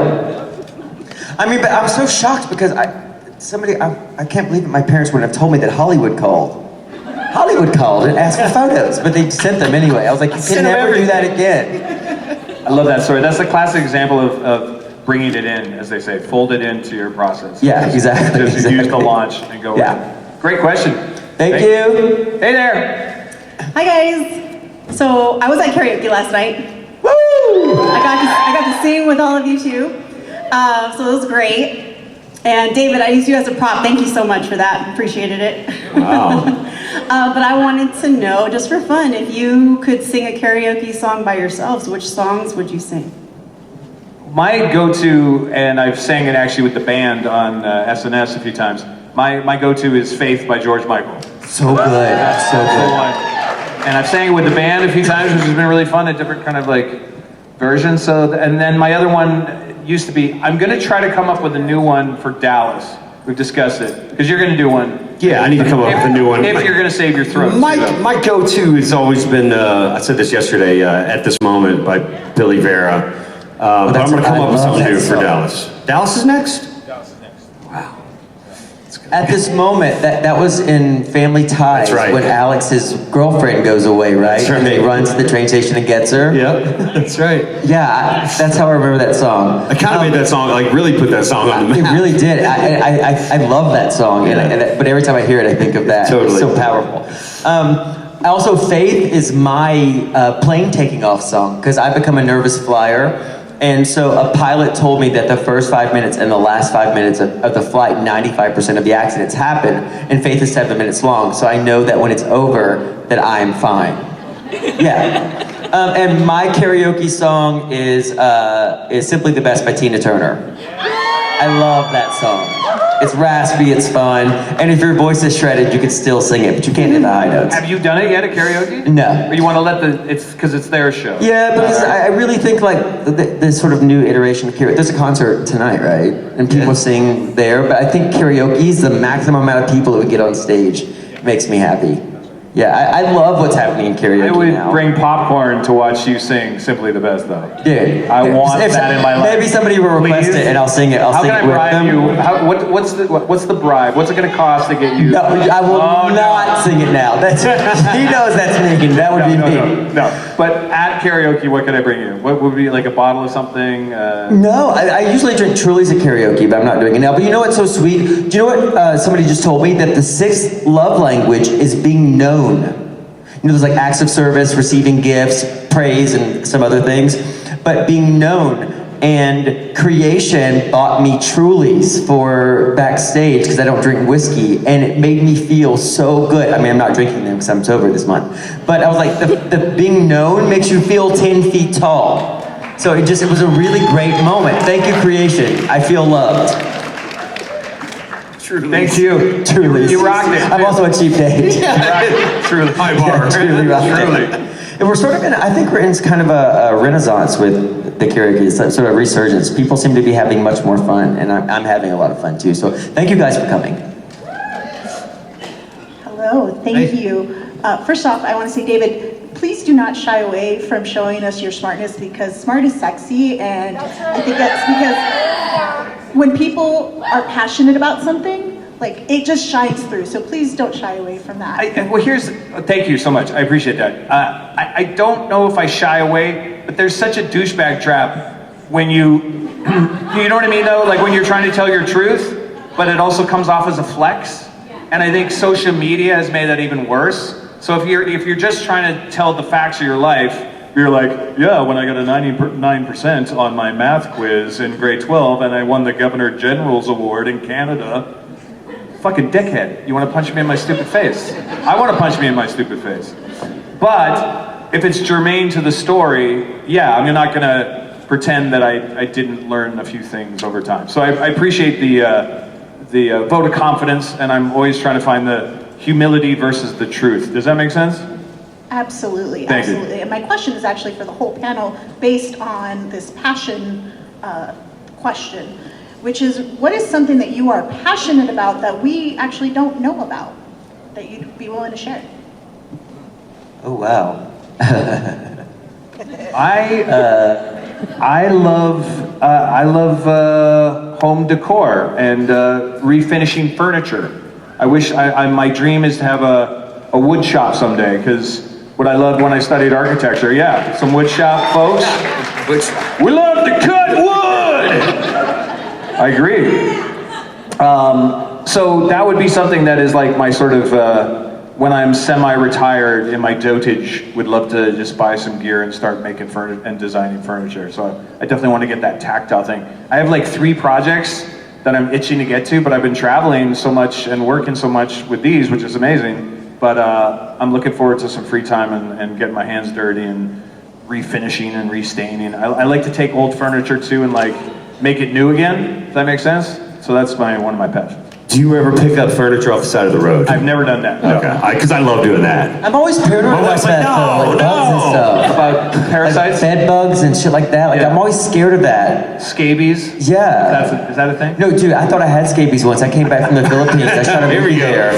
I mean, but I'm so shocked because I can't believe that my parents wouldn't have told me that Hollywood called and asked for photos, but they sent them anyway. I was like, you can never do that again. I love that story. That's a classic example of bringing it in, as they say, fold it into your process. Yeah, exactly. Just use the launch and go with it. Great question. Thank you. Hey there. Hi guys. So I was at karaoke last night. Woo! I got to sing with all of you too. So it was great. And David, I used you as a prop. Thank you so much for that. Appreciated it. Wow. But I wanted to know, just for fun, if you could sing a karaoke song by yourselves, which songs would you sing? My go-to, and I've sang it actually with the band on SNS a few times, my go-to is Faith by George Michael. So good. So good. And I've sang it with the band a few times, which has been really fun, a different kind of like version. So, and then my other one used to be, I'm gonna try to come up with a new one for Dallas. We've discussed it, because you're gonna do one. Yeah, I need to come up with a new one. If you're gonna save your throat. My go-to has always been, I said this yesterday, At This Moment by Billy Vera. But I'm gonna come up with something new for Dallas. Dallas is next? Wow. At This Moment, that was in Family Ties. That's right. When Alex's girlfriend goes away, right? That's right. And he runs to the train station and gets her. Yep, that's right. Yeah, that's how I remember that song. I kind of made that song, like really put that song on the map. It really did. I love that song, but every time I hear it, I think of that. Totally. It's so powerful. Also, Faith is my plane taking off song, because I've become a nervous flyer. And so a pilot told me that the first 5 minutes and the last 5 minutes of the flight, 95% of the accidents happen, and Faith is 7 minutes long, so I know that when it's over, that I'm fine. Yeah. And my karaoke song is Simply the Best by Tina Turner. I love that song. It's raspy, it's fun, and if your voice is shredded, you can still sing it, but you can't hit the high notes. Have you done it yet at karaoke? No. Or you want to let because it's their show? Yeah, because I really think like this sort of new iteration of karaoke, there's a concert tonight, right? And people sing there, but I think karaoke is the maximum amount of people that would get on stage. Makes me happy. Yeah, I love what's happening in karaoke I would now. bring popcorn to watch you sing Simply the Best, though. Dude, I want that in my life. Maybe somebody will request it and I'll sing it. How sing can I it with bribe them. you? What's the bribe? What's it going to cost to get you? No, I will not sing it now. That's he knows that's Megan. That would be me. No, but at karaoke, what can I bring you? What would be like a bottle of something? No, I usually drink Trulies at karaoke, but I'm not doing it now. But you know what's so sweet? Do you know what somebody just told me? That the 6th love language is being known. You know, there's like acts of service, receiving gifts, praise, and some other things. But being known, and Creation bought me Trulies for backstage because I don't drink whiskey, and it made me feel so good. I mean, I'm not drinking them because I'm sober this month. But I was like, the being known makes you feel 10 feet tall. So it was a really great moment. Thank you, Creation. I feel loved. Truly. Thank you. Truly. You rocked it. I'm also a cheap date. Truly. High bar. Yeah, truly rocked it. And we're sort of I think we're in kind of a renaissance with the karaoke. It's a sort of resurgence. People seem to be having much more fun, and I'm having a lot of fun too. So thank you guys for coming. Hello, thank you. First off, I want to say, David, please do not shy away from showing us your smartness, because smart is sexy, and I think that's because when people are passionate about something, like, it just shines through. So please don't shy away from that. Thank you so much. I appreciate that. I don't know if I shy away, but there's such a douchebag trap when you know what I mean though? Like when you're trying to tell your truth, but it also comes off as a flex. And I think social media has made that even worse. So if you're just trying to tell the facts of your life, you're like, yeah, when I got a 99% on my math quiz in grade 12 and I won the Governor General's Award in Canada. Fucking dickhead. You want to punch me in my stupid face? I want to punch me in my stupid face. But if it's germane to the story, yeah, I'm not going to pretend that I didn't learn a few things over time. So I appreciate the vote of confidence, and I'm always trying to find the humility versus the truth. Does that make sense? Absolutely, Thank you. absolutely. And my question is actually for the whole panel, based on this passion question, which is, what is something that you are passionate about that we actually don't know about, that you'd be willing to share? Oh, wow. I love home decor and refinishing furniture. I wish my dream is to have a wood shop someday, because what I loved when I studied architecture, yeah, some wood shop folks. We love to cut wood. I agree. So that would be something that is like my sort of when I'm semi-retired in my dotage, would love to just buy some gear and start making furniture and designing furniture. So I definitely want to get that tactile thing. I have like 3 projects that I'm itching to get to, but I've been traveling so much and working so much with these, which is amazing. But I'm looking forward to some free time and getting my hands dirty and refinishing and restaining. I like to take old furniture too and like make it new again. Does that make sense? So that's one of my passions. Do you ever pick up furniture off the side of the road? I've never done that. No. Okay, because I love doing that. I'm always paranoid about that stuff, like bugs and stuff. About parasites? Like bed bugs and shit like that. Like, I'm always scared of that. Scabies? Yeah. Is that a thing? No, dude, I thought I had scabies once. I came back from the Philippines. I shot a movie there.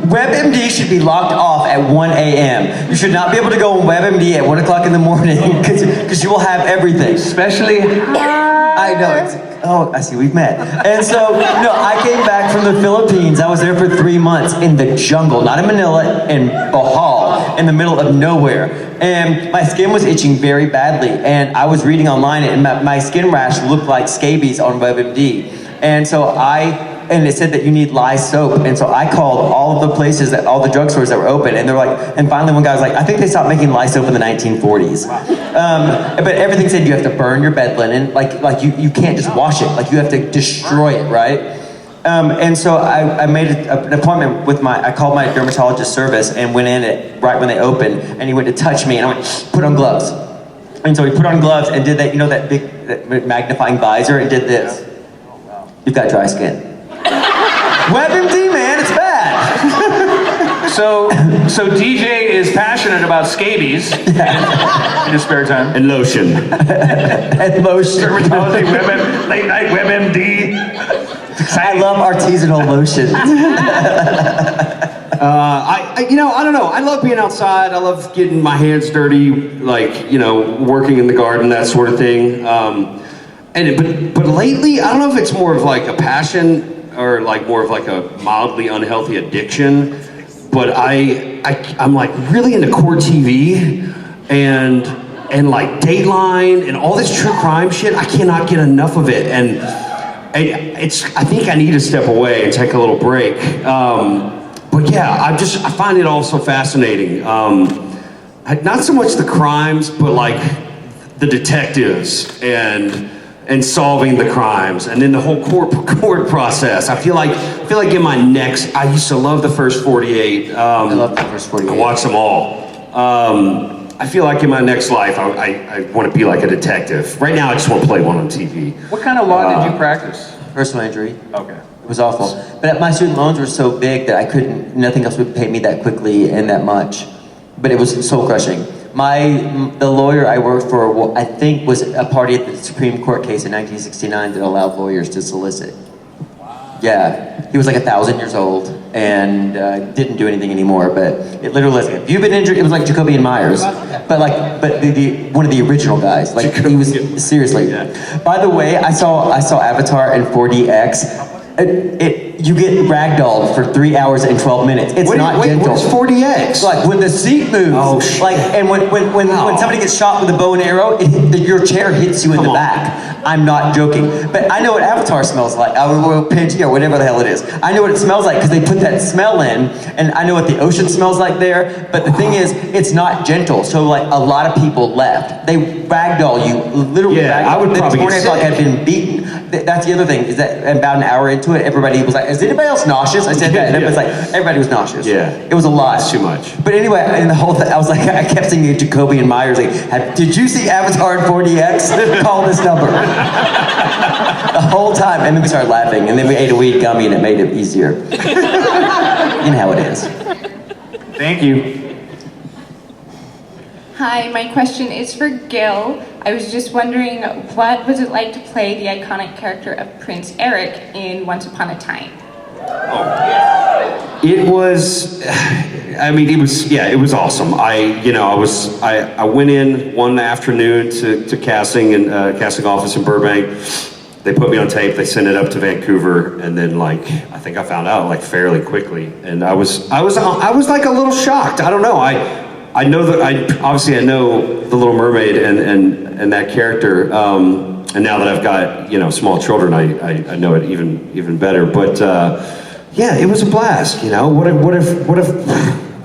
WebMD should be locked off at 1 a.m. You should not be able to go on WebMD at 1 o'clock in the morning because you will have everything. Especially... I know. Oh, I see, we've met. And so, no, I came back from the Philippines. I was there for 3 months in the jungle, not in Manila, in Bohol, in the middle of nowhere. And my skin was itching very badly. And I was reading online, and my skin rash looked like scabies on WebMD. And so I and it said that you need lye soap, and so I called all of the places all the drugstores that were open, and they're like, and finally one guy was like, I think they stopped making lye soap in the 1940s. But everything said you have to burn your bed linen, like you can't just wash it, like you have to destroy it, right? And so I made an appointment with I called my dermatologist service and went in right when they opened, and he went to touch me, and I went, put on gloves. And so he put on gloves and did that, you know, that big magnifying visor, and did this. You've got dry skin. WebMD, man, it's bad. So DJ is passionate about scabies in his spare time. And lotion. And lotion. Dermatology, late night WebMD. I love artisanal lotions. I don't know. I love being outside. I love getting my hands dirty, like, you know, working in the garden, that sort of thing. But lately, I don't know if it's more of like a passion or like more of like a mildly unhealthy addiction. But I'm like really into court TV and like Dateline and all this true crime shit. I cannot get enough of it, and I think I need to step away and take a little break. But yeah, I find it all so fascinating. Not so much the crimes, but like the detectives and solving the crimes, and then the whole court process. I feel like in my next, I used to love the first 48. I love the first 48. I watched them all. I feel like in my next life, I want to be like a detective. Right now, I just want to play one on TV. What kind of law did you practice? Personal injury. Okay. It was awful. But my student loans were so big that nothing else would pay me that quickly and that much. But it was soul crushing. The lawyer I worked for, I think, was a party at the Supreme Court case in 1969 that allowed lawyers to solicit. Wow. Yeah, he was like 1,000 years old and didn't do anything anymore. But it literally was like, if you've been injured, it was like Jacoby and Myers, but one of the original guys. Like he was seriously. Yeah. By the way, I saw Avatar in 4DX. You get ragdolled for 3 hours and 12 minutes. It's not gentle. What's 4DX? Like when the seat moves. Oh, shit. Like, and when somebody gets shot with a bow and arrow, your chair hits you in the back. I'm not joking. But I know what Avatar smells like. Or Pangea, or whatever the hell it is. I know what it smells like because they put that smell in, and I know what the ocean smells like there. But the thing is, it's not gentle. So like a lot of people left. They ragdoll you, literally. Yeah, ragdoll. I would probably get I felt like I'd been beaten. That's the other thing, is that about an hour into it, everybody was like, is anybody else nauseous? I said that, and everybody's like, everybody was nauseous. Yeah. It was a lot. It's too much. But anyway, in the whole thing, I was like, I kept singing Jacoby and Myers, like, did you see Avatar in 4DX? Call this number. The whole time, and then we started laughing, and then we ate a weed gummy, and it made it easier. You know how it is. Thank you. Hi, my question is for Gil. I was just wondering, what was it like to play the iconic character of Prince Eric in Once Upon a Time? It was, it was awesome. I went in one afternoon to casting and casting office in Burbank. They put me on tape, they sent it up to Vancouver, and then I think I found out fairly quickly. And I was like a little shocked. I don't know. I know that I know The Little Mermaid and that character, and now that I've got small children, I know it even better. But yeah, it was a blast. What if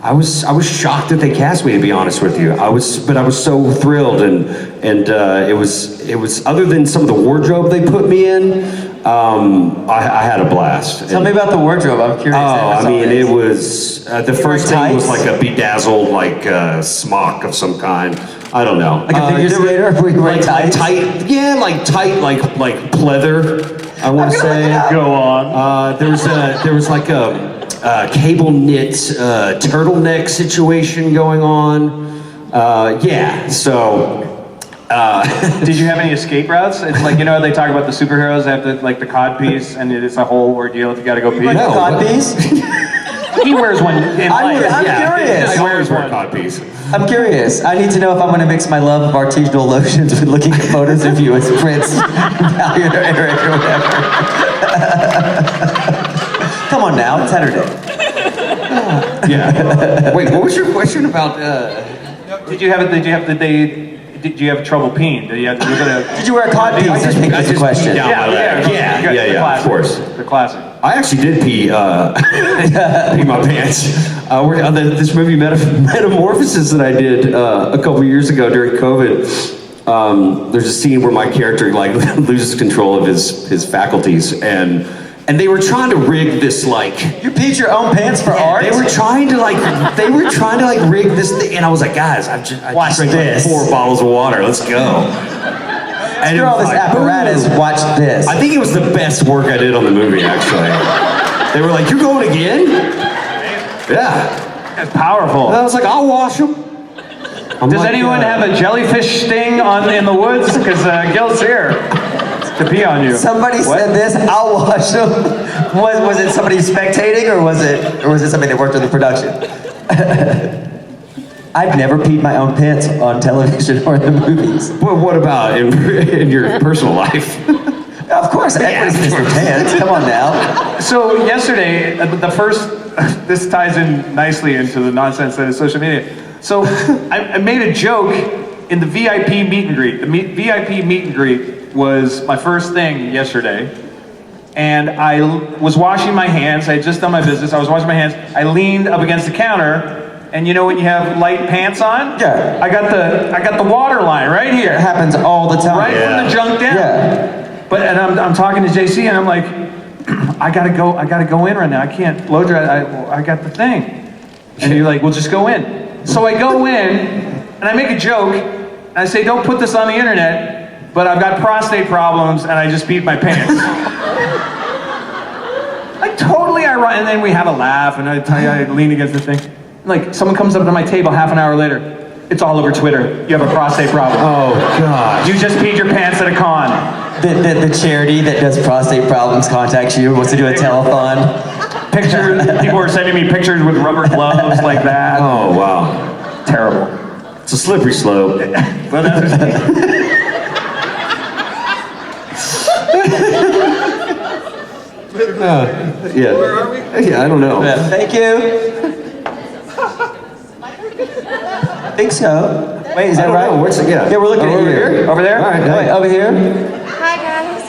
I was shocked that they cast me, to be honest with you. I was so thrilled, and it was other than some of the wardrobe they put me in. I had a blast. Tell me about the wardrobe. I'm curious. It was the first thing was like a bedazzled smock of some kind. I don't know. Like a figure skater? Were you wearing tights? Tight, yeah, tight, like pleather. I want to say. Go on. There was like a cable knit turtleneck situation going on. Yeah, so. Did you have any escape routes? It's like, they talk about the superheroes have the cod piece, and it's a whole ordeal if you got to go pee. No, cod piece? He wears one in life. I'm curious. I always wear cod piece. I'm curious. I need to know if I'm going to mix my love of artisanal lotions with looking at photos of you as Prince, Valiant, or Eric, or whatever. Come on now, it's Saturday. Yeah. Wait, what was your question about? Did you have trouble peeing? Did you wear a cod piece? I think that's the question. Yeah, of course. The classic. I actually did pee pee my pants. This movie Metamorphosis that I did a couple years ago during COVID. There's a scene where my character like loses control of his faculties, and they were trying to rig this like. You peed your own pants for art? They were trying to rig this thing, and I was like, guys, I Watch drank this. like 4 bottles of water. Let's go. And Screw all this apparatus. Watch this. I think it was the best work I did on the movie, actually. They were like, "You're going again?" Yeah. That's powerful. And I was like, "I'll wash them." Does anyone have a jellyfish sting in the woods? Because Gil's here to pee on you. Somebody said this. I'll wash them. Was it somebody spectating, or was it somebody that worked on the production? I've never peed my own pants on television or in the movies. Well, what about in your personal life? Of course, everybody's pissed their pants. Come on now. So yesterday, this ties in nicely into the nonsense that is social media. So I made a joke in the VIP meet and greet. The VIP meet and greet was my first thing yesterday. And I was washing my hands. I had just done my business. I was washing my hands. I leaned up against the counter. And you know when you have light pants on? Yeah. I got the water line right here. It happens all the time. Right from the junk down. Yeah. But I'm talking to JC and I'm like, I gotta go in right now. I can't blow dry. I got the thing. And you're like, well, just go in. So I go in and I make a joke and I say, don't put this on the internet, but I've got prostate problems and I just peed my pants. Like totally ironic. And then we have a laugh and I lean against the thing. Like, someone comes up to my table half an hour later. It's all over Twitter. You have a prostate problem. Oh, God. You just peed your pants at a con. The charity that does prostate problems contacts you, wants to do a telethon. People are sending me pictures with rubber gloves like that. Oh, wow. Terrible. It's a slippery slope. But that's yeah. Where are we? Yeah, I don't know. Yeah, thank you. I think so. Wait, is that right? Where's it? Yeah. Yeah, we're looking over at you. here. Over there? All right. Wait, over here. Hi guys.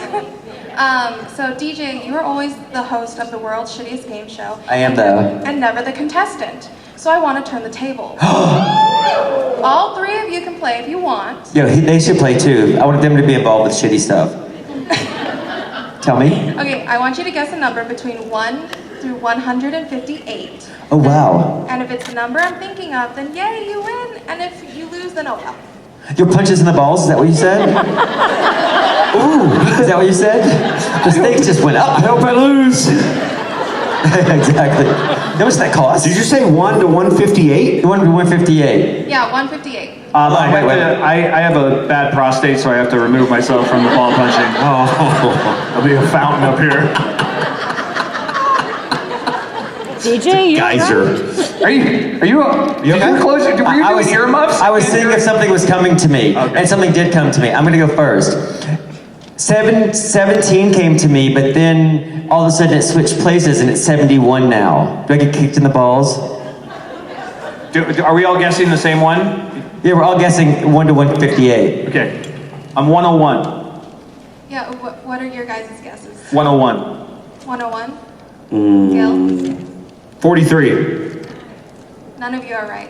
So DJ, you are always the host of the world's shittiest game show. I am though. And never the contestant. So I want to turn the table. All 3 of you can play if you want. Yo, they should play too. I want them to be involved with shitty stuff. Tell me. Okay, I want you to guess a number between 1 through 158. Oh, wow. And if it's the number I'm thinking of, then yay, you win. And if you lose, then oh well. Your punches in the balls, is that what you said? Ooh, is that what you said? The stakes just went up. I hope I lose. Exactly. How much does that cost? Did you say 1 to 158? 1 to 158. Yeah, 158. I have a bad prostate, so I have to remove myself from the ball punching. Oh. There'll be a fountain up here. DJ, you Geyser. Are you okay? Close? Were you doing earmuffs? I was seeing if something was coming to me, and something did come to me. I'm gonna go first. 17 came to me, but then all of a sudden it switched places and it's 71 now. Do I get kicked in the balls? Are we all guessing the same one? Yeah, we're all guessing 1 to 158. Okay. I'm 101. Yeah, what are your guys' guesses? 101. 101? Gil? 43. None of you are right.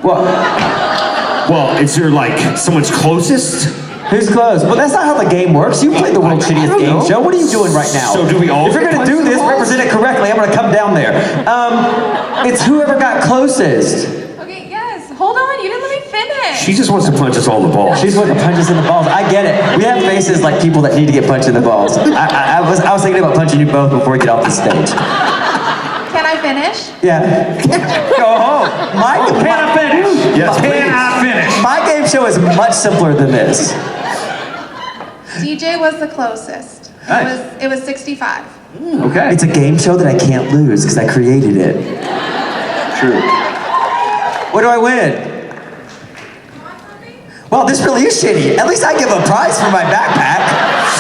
Well, is there like someone's closest? Who's close? Well, that's not how the game works. You played the world's shittiest game show. What are you doing right now? So do we all? If you're gonna do this, represent it correctly. I'm gonna come down there. It's whoever got closest. Okay, yes. Hold on, you didn't let me finish. She just wants to punch us all in the balls. She's wanting to punch us in the balls. I get it. We have faces like people that need to get punched in the balls. I was thinking about punching you both before we get off the stage. Can I finish? Yeah. Go home. Can I finish? Yes, Can I finish? My game show is much simpler than this. DJ was the closest. Nice. It was 65. Okay. It's a game show that I can't lose because I created it. True. What do I win? Well, this really is shitty. At least I give a prize for my backpack.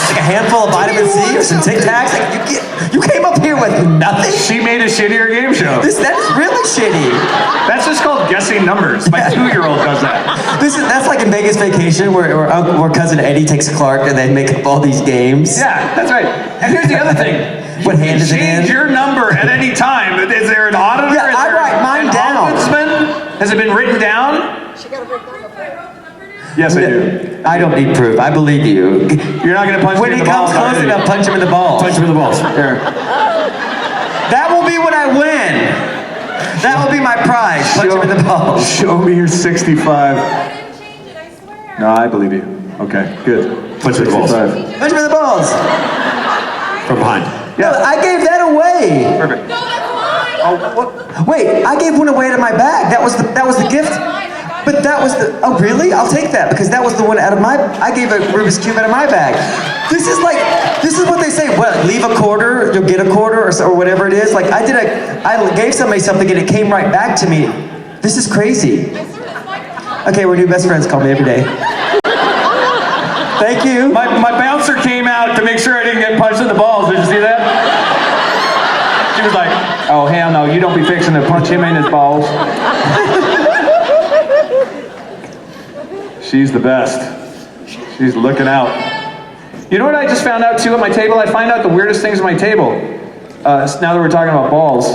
Like a handful of vitamin C or some Tic Tacs. Like you came up here with nothing? She made a shittier game show. That is really shitty. That's just called guessing numbers. My 2-year-old does that. That's like in Vegas Vacation where cousin Eddie takes Clark and they make up all these games. Yeah, that's right. And here's the other thing. What hand is it in? Change your number at any time. Is there an auditor? Yeah, I write mine down. Ombudsman? Has it been written down? Yes, I do. I don't need proof. I believe you. You're not going to punch when me in he the balls. comes close enough, punch him in the balls. Punch him in the balls. Here. That will be when I win. That will be my prize. Punch him in the balls. Show me your 65. No, I believe you. Okay, good. Punch him in the balls. Punch him in the balls. From behind. No, I gave that away. Perfect. Oh, what? Wait, I gave one away out of my bag. That was the gift. But that was the, oh really? I'll take that because that was the one out of my, I gave a Rubik's Cube out of my bag. This is what they say, what, leave a quarter, you'll get a quarter or whatever it is. Like I gave somebody something and it came right back to me. This is crazy. Okay, we're new best friends, call me every day. Thank you. My bouncer came out to make sure I didn't get punched in the balls. Did you see that? She was like, oh hell no, you don't be fixing to punch him in his balls. She's the best. She's looking out. You know what I just found out too at my table? I find out the weirdest things at my table. Now that we're talking about balls.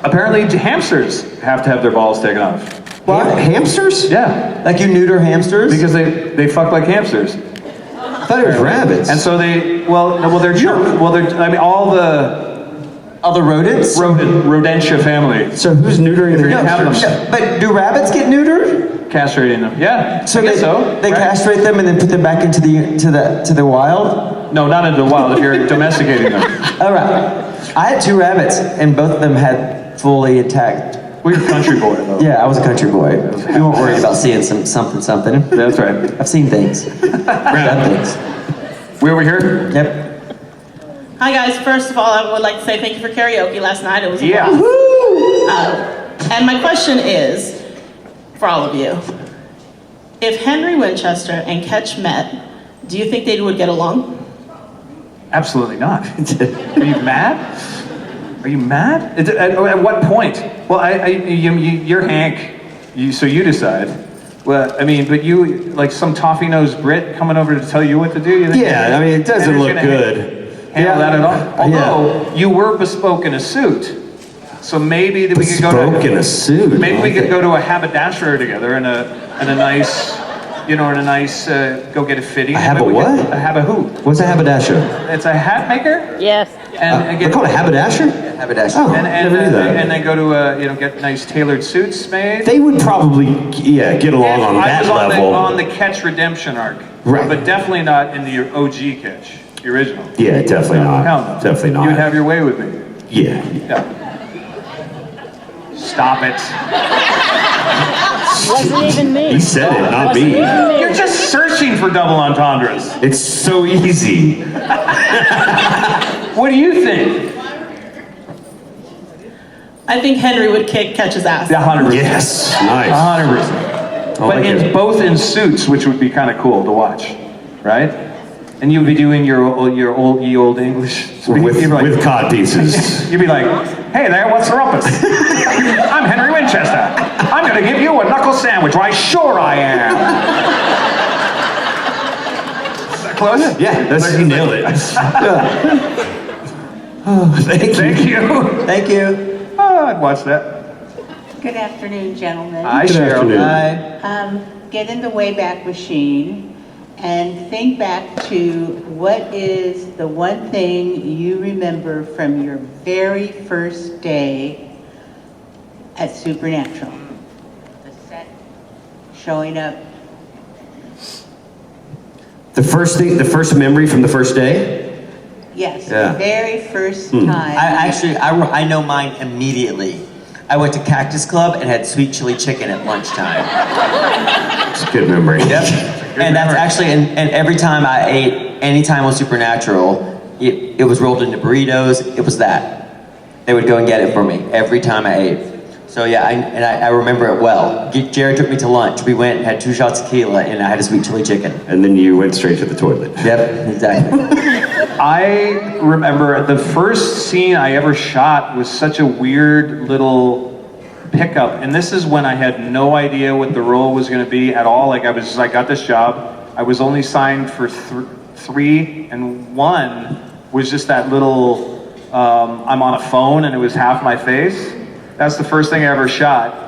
Apparently hamsters have to have their balls taken off. What? Hamsters? Yeah. Like you neuter hamsters? Because they fuck like hamsters. I thought it was rabbits. And so they're all the rodents? Rodentia family. So who's neutering the hamsters? But do rabbits get neutered? Castrating them. Yeah. So they castrate them and then put them back into the wild? No, not into the wild. If you're domesticating them. All right. I had 2 rabbits and both of them had fully intact. Well, you're a country boy, though. Yeah, I was a country boy. We weren't worried about seeing something. That's right. I've seen things. Done things. We over here? Yep. Hi guys, first of all, I would like to say thank you for karaoke last night. It was yeah. And my question is, for all of you, if Henry Winchester and Ketch met, do you think they would get along? Absolutely not. Are you mad? Are you mad? At what point? Well, you're Hank, so you decide. Well, I mean, but you, like some toffee-nosed Brit coming over to tell you what to do? You think Yeah, I mean, it doesn't look good. Handle that at all? Although, you were bespoke in a suit. So maybe that we could go to... Bespoke in a suit? Maybe we could go to a haberdasher together and a nice... go get a fitting. A what? A who? What's a haberdasher? It's a hat maker. Yes. They're called a haberdasher? Yeah, haberdasher. Oh, never knew that. And then go to get nice tailored suits made. They would probably, get along on that level. On the Catch redemption arc. Right. But definitely not in the OG Catch, the original. Yeah, definitely not. Hell no. Definitely not. You'd have your way with me. Yeah. Stop it. Wasn't even me. He said it, not me. You're just searching for double entendres. It's so easy. What do you think? I think Henry would kick Ketch's ass. Yeah, 100%. Yes, nice. 100%. But both in suits, which would be kind of cool to watch, right? And you'd be doing your old English with cod pieces. You'd be like, hey there, what's the rumpus? I'm Henry Winchester. I'm going to give you a knuckle sandwich. Why, sure I am. Is that close? Yeah, you nailed it. Thank you. Thank you. Oh, I'd watch that. Good afternoon, gentlemen. Hi, Cheryl. Hi. Get in the Wayback Machine and think back to what is the one thing you remember from your very first day at Supernatural. The set showing up. The first memory from the first day? Yes, Yeah. the very first time. I know mine immediately. I went to Cactus Club and had sweet chili chicken at lunchtime. It's a good memory. Yep. And that's actually, and every time I ate, anytime on Supernatural, it was rolled into burritos. It was that. They would go and get it for me every time I ate. So yeah, I remember it well. Jared took me to lunch. We went and had 2 shots of tequila, and I had a sweet chili chicken. And then you went straight to the toilet. Yep, exactly. I remember the first scene I ever shot was such a weird little pickup, and this is when I had no idea what the role was going to be at all. Like I got this job. I was only signed for 3 and 1 was just that little, I'm on a phone and it was half my face. That's the first thing I ever shot.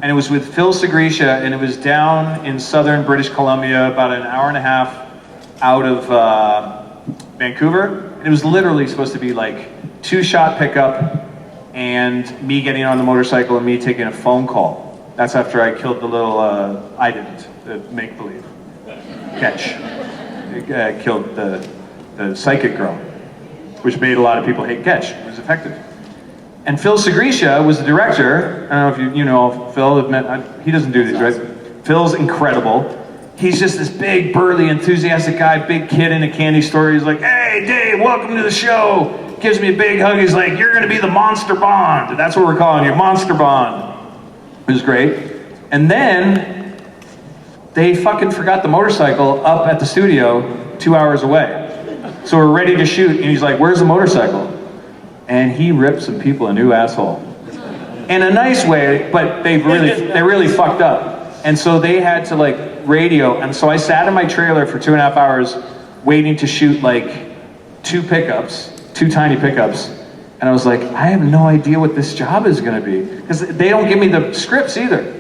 And it was with Phil Segretia, and it was down in southern British Columbia, about an hour and a half out of Vancouver. And it was literally supposed to be like 2-shot pickup and me getting on the motorcycle and me taking a phone call. That's after I killed the little, I didn't, the make-believe catch. Killed the psychic girl, which made a lot of people hate Ketch. It was effective. And Phil Segretia was the director. I don't know if you know Phil. He doesn't do these, right? Phil's incredible. He's just this big, burly, enthusiastic guy, big kid in a candy store. He's like, hey, Dave, welcome to the show. Gives me a big hug. He's like, you're going to be the Monster Bond. That's what we're calling you, Monster Bond. It was great. And then they fucking forgot the motorcycle up at the studio 2 hours away. So we're ready to shoot, and he's like, where's the motorcycle? And he ripped some people a new asshole. In a nice way, but they really fucked up. And so they had to like radio, and so I sat in my trailer for 2.5 hours waiting to shoot like 2 tiny pickups. And I was like, I have no idea what this job is gonna be. Because they don't give me the scripts either.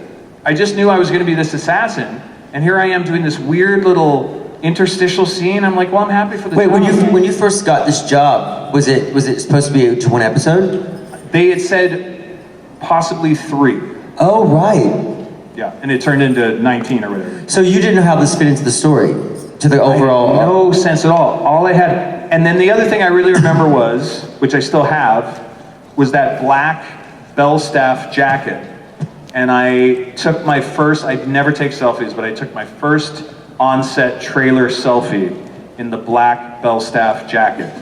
I just knew I was gonna be this assassin, and here I am doing this weird little interstitial scene. I'm like, well, I'm happy for the Wait, job. when you first got this job, was it supposed to be just 1 episode? They had said possibly 3. Oh, right. Yeah, and it turned into 19 or whatever. So you didn't know how this fit into the story, to the overall... No sense at all. All I had, and then the other thing I really remember was, which I still have, was that black Bell-Staff jacket. And I took my first, I never take selfies, but I took my first on-set trailer selfie in the black Bell-Staff jacket.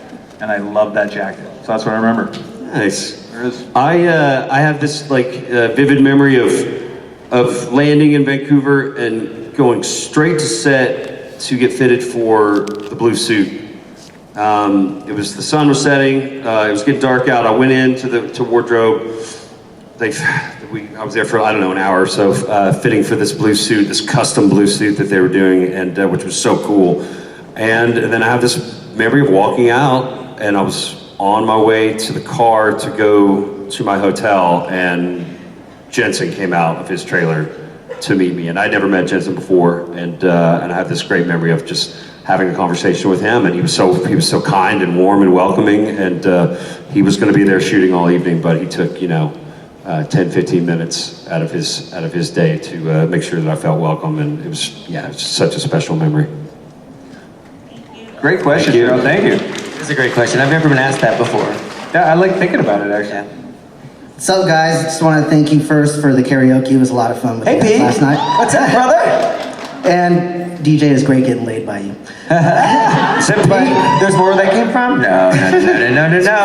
And I love that jacket. So that's what I remember. Nice. There it is. I have this like vivid memory of landing in Vancouver and going straight to set to get fitted for the blue suit. It was, the sun was setting, it was getting dark out. I went into wardrobe. I was there for, I don't know, an hour or so, fitting for this blue suit, this custom blue suit that they were doing, and which was so cool. And then I have this memory of walking out, and I was on my way to the car to go to my hotel, and Jensen came out of his trailer to meet me. And I'd never met Jensen before, and I have this great memory of just having a conversation with him, and he was so kind and warm and welcoming, and he was going to be there shooting all evening, but he took 10-15 minutes out of his day to make sure that I felt welcome, and it was such a special memory. Great question, Joe. Thank you. It's a great question. I've never been asked that before. Yeah, I like thinking about it actually. Yeah. What's up, guys? Just want to thank you first for the karaoke. It was a lot of fun with you guys last night. What's up, brother? And DJ is great getting laid by you. There's more where that came from? No.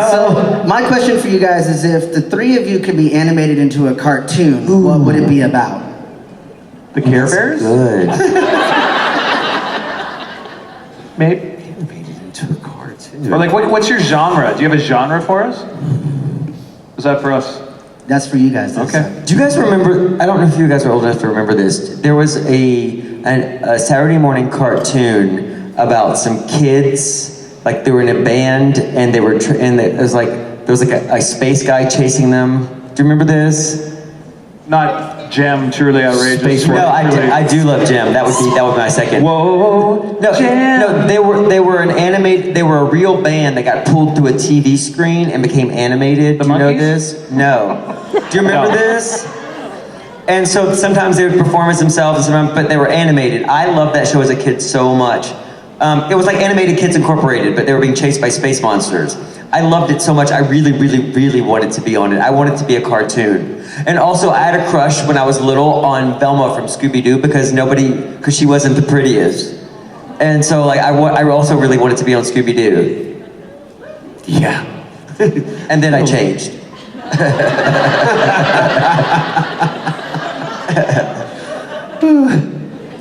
So my question for you guys is, if the 3 of you could be animated into a cartoon, what would it be about? The Care Bears? Good. Maybe. Animated into a cartoon. Or like, what's your genre? Do you have a genre for us? Was that for us? That's for you guys. Okay. Do you guys remember, I don't know if you guys are old enough to remember this, there was a Saturday morning cartoon about some kids, like they were in a band, and they were, there was like a space guy chasing them. Do you remember this? Not Gem, Truly Outrageous. No, I do love Gem. That would be my second. Whoa, no, Gem. No, they were a real band that got pulled through a TV screen and became animated. Do you know this? No. Do you remember this? And so sometimes they would perform as themselves, but they were animated. I loved that show as a kid so much. It was like Animated Kids Incorporated, but they were being chased by space monsters. I loved it so much. I really, really, really wanted to be on it. I wanted to be a cartoon. And also, I had a crush when I was little on Velma from Scooby-Doo because she wasn't the prettiest. And so, like, I also really wanted to be on Scooby-Doo. Yeah. And then I changed.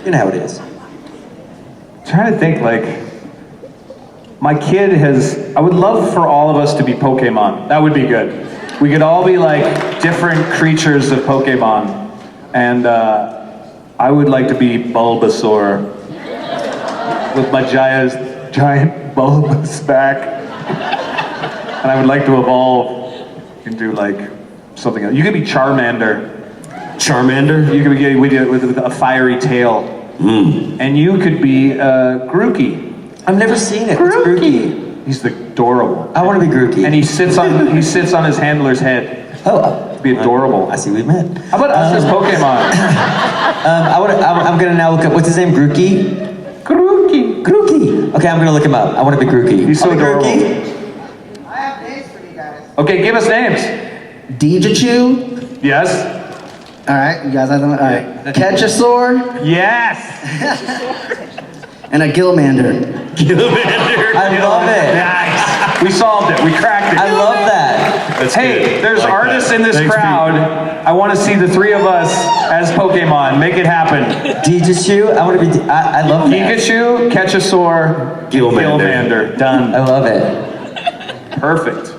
You know how it is. I'm trying to think, like, my kid I would love for all of us to be Pokemon. That would be good. We could all be like different creatures of Pokemon. And I would like to be Bulbasaur with my giant bulbous back. And I would like to evolve into like something else. You could be Charmander. Charmander? You could be with a fiery tail. And you could be Grookey. I've never seen it. What's Grookey? He's adorable. I want to be Grookey. And he sits on his handler's head. Oh, it'd be adorable. I see we met. How about us as Pokemon? I'm gonna now look up. What's his name? Grookey. Grookey. Okay, I'm gonna look him up. I want to be Grookey. He's so adorable. Grookey. I have names for you guys. Okay, give us names. Dejachu. Yes. All right, you guys have them. All right. Catchasaur. Yes. And a Gilmander. I love it. Nice. We solved it. We cracked it. I love that. Hey, there's artists in this crowd. I want to see the three of us as Pokemon. Make it happen. Pikachu. I want to be. I love that. Pikachu, Catchasaur, Gilmander. Done. I love it. Perfect.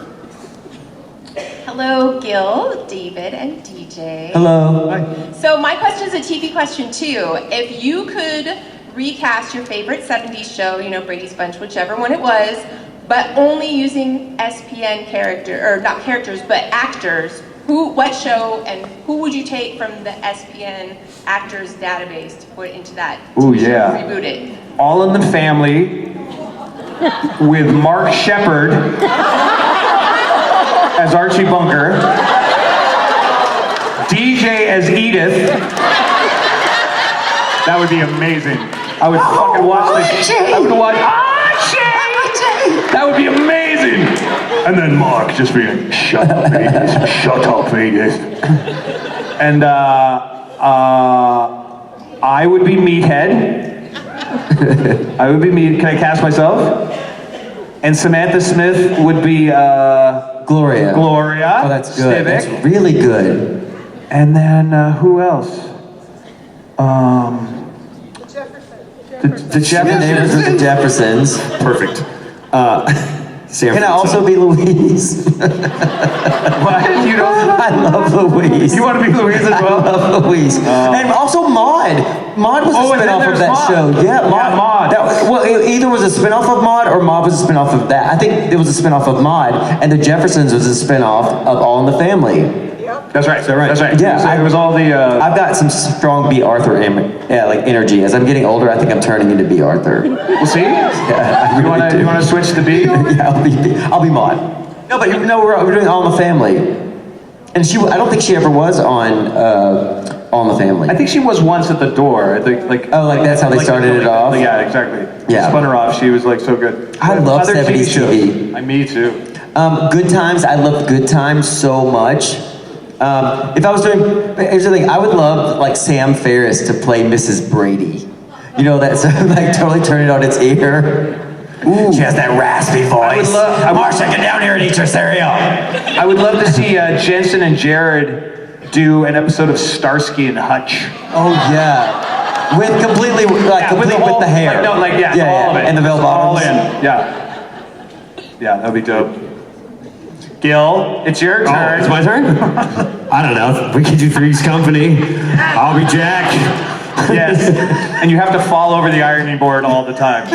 Hello, Gil, David, and DJ. Hello. So my question is a TV question too. If you could recast your favorite 70s show, Brady's Bunch, whichever one it was, but only using SPN not characters, but actors, what show and who would you take from the SPN actors database to put into that Ooh, TV show, yeah. reboot it? All in the Family with Mark Shepard as Archie Bunker, DJ as Edith. That would be amazing. I would fucking watch this. I would watch Archie! That would be amazing. And then Mark just being, shut up, Edith. Shut up, Edith. And I would be Meathead. I would be Meathead. Can I cast myself? And Samantha Smith would be Gloria. Gloria. Oh, that's good. Civic. That's really good. And then who else? The Neighbors of the Jeffersons. Perfect. Can I also be Louise? What? You don't? I love Louise. You want to be Louise as well? I love Louise. And also Maude. Maude was a spinoff of that show. Yeah, Maude. It either was a spinoff of Maude or Maude was a spinoff of that. I think it was a spinoff of Maude, and the Jeffersons was a spinoff of All in the Family. That's right. That's right. Yeah, so it was all the. I've got some strong B. Arthur energy. As I'm getting older, I think I'm turning into B. Arthur. We'll see. Yeah, I really you want to switch to B? Yeah, I'll be Maude. No, but we're doing All in the Family, and I don't think she ever was on All in the Family. I think she was once at the door. That's how they started it off. Yeah, exactly. Yeah. Spun her off. She was so good. I love Other 70s TV. Me too. Good Times. I love Good Times so much. If I was here's the thing, I would love Sam Ferris to play Mrs. Brady. That's totally turn it on its ear. Ooh. She has that raspy voice. Marsha, get down here and eat your cereal. I would love to see Jensen and Jared do an episode of Starsky and Hutch. Oh yeah, with completely with the hair. All of it. And the bell bottoms. All in. Yeah, that'd be dope. Gil, it's your turn. Oh, it's my turn? I don't know. We could do Three's Company. I'll be Jack. Yes. And you have to fall over the ironing board all the time.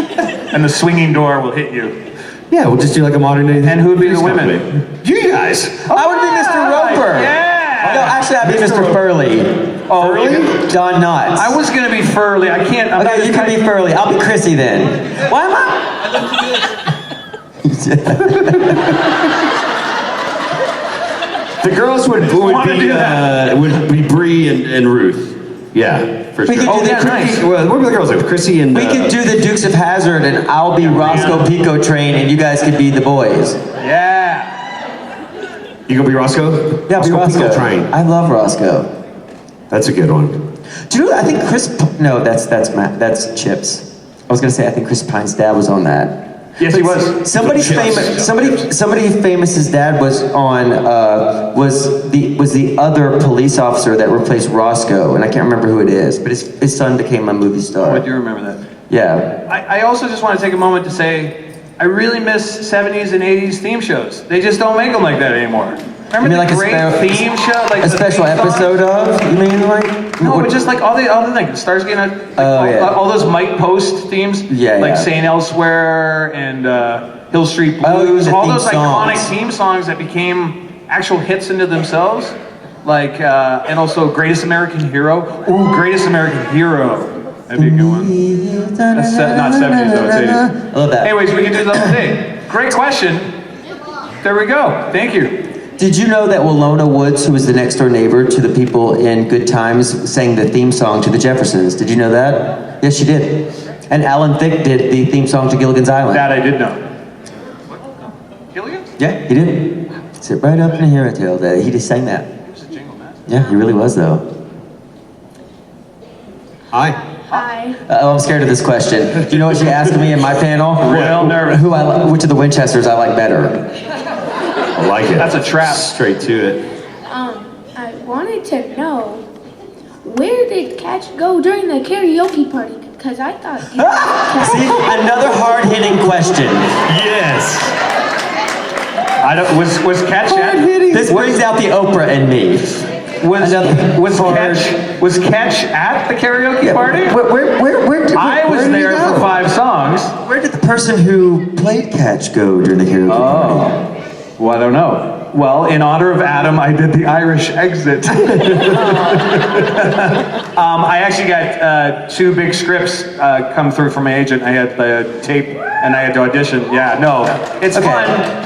And the swinging door will hit you. Yeah, we'll just do like a modern day. And who'd be the women? You guys. I would be Mr. Roper. Yeah. No, actually, I'd be Mr. Furley. Oh, really? Don Knotts. I was going to be Furley. I can't. Okay, you can be Furley. I'll be Chrissy then. Why am I? The girls would be Bree and Ruth. Yeah, for sure. Nice. Well, what were the girls like? Chrissy and. We could do the Dukes of Hazzard, and I'll be Roscoe Pico Train, and you guys could be the boys. Yeah. You gonna be Roscoe? Yeah, I'll be Roscoe. Pico Train. I love Roscoe. That's a good one. Do you know? I think that's Chips. I was gonna say I think Chris Pine's dad was on that. Yes, he was. Somebody famous's dad was on was the other police officer that replaced Roscoe, and I can't remember who it is, but his son became a movie star. I do remember that. Yeah. I also just want to take a moment to say I really miss 70s and 80s theme shows. They just don't make them like that anymore. Remember the great theme show? Like a special episode of? You mean No, but just all the other things. Starsky and all those Mike Post themes. Yeah, Like Saint Elsewhere and Hill Street Oh, Blues, the all theme those songs. iconic theme songs that became actual hits into themselves. Like, and also Greatest American Hero. Ooh, Greatest American Hero. That'd be a good one. That's not 70s though, it's 80s. I love that. Anyways, we can do the whole day. Great question. There we go. Thank you. Did you know that Willona Woods, who was the next door neighbor to the people in Good Times, sang the theme song to the Jeffersons? Did you know that? Yes, she did. And Alan Thicke did the theme song to Gilligan's Island. That I did know. Gilligan? Yeah, he did. Sit right up in here until that. He just sang that. He was a jingle man. Yeah, he really was though. Hi. Hi. I'm scared of this question. Do you know what she asked me in my panel? Real nervous. Which of the Winchesters I like better? I like it. That's a trap. Straight to it. I wanted to know, where did Catch go during the karaoke party? Because I thought you See, another hard-hitting question. Yes. I don't. Was Catch at? This brings out the Oprah in me. Was Catch at the karaoke party? I was did he there go? for 5 songs. Where did the person who played Catch go during the karaoke party? Well, I don't know. Well, in honor of Adam, I did the Irish exit. I actually got 2 big scripts come through from my agent. I had the tape and I had to audition. Yeah, no, it's fun.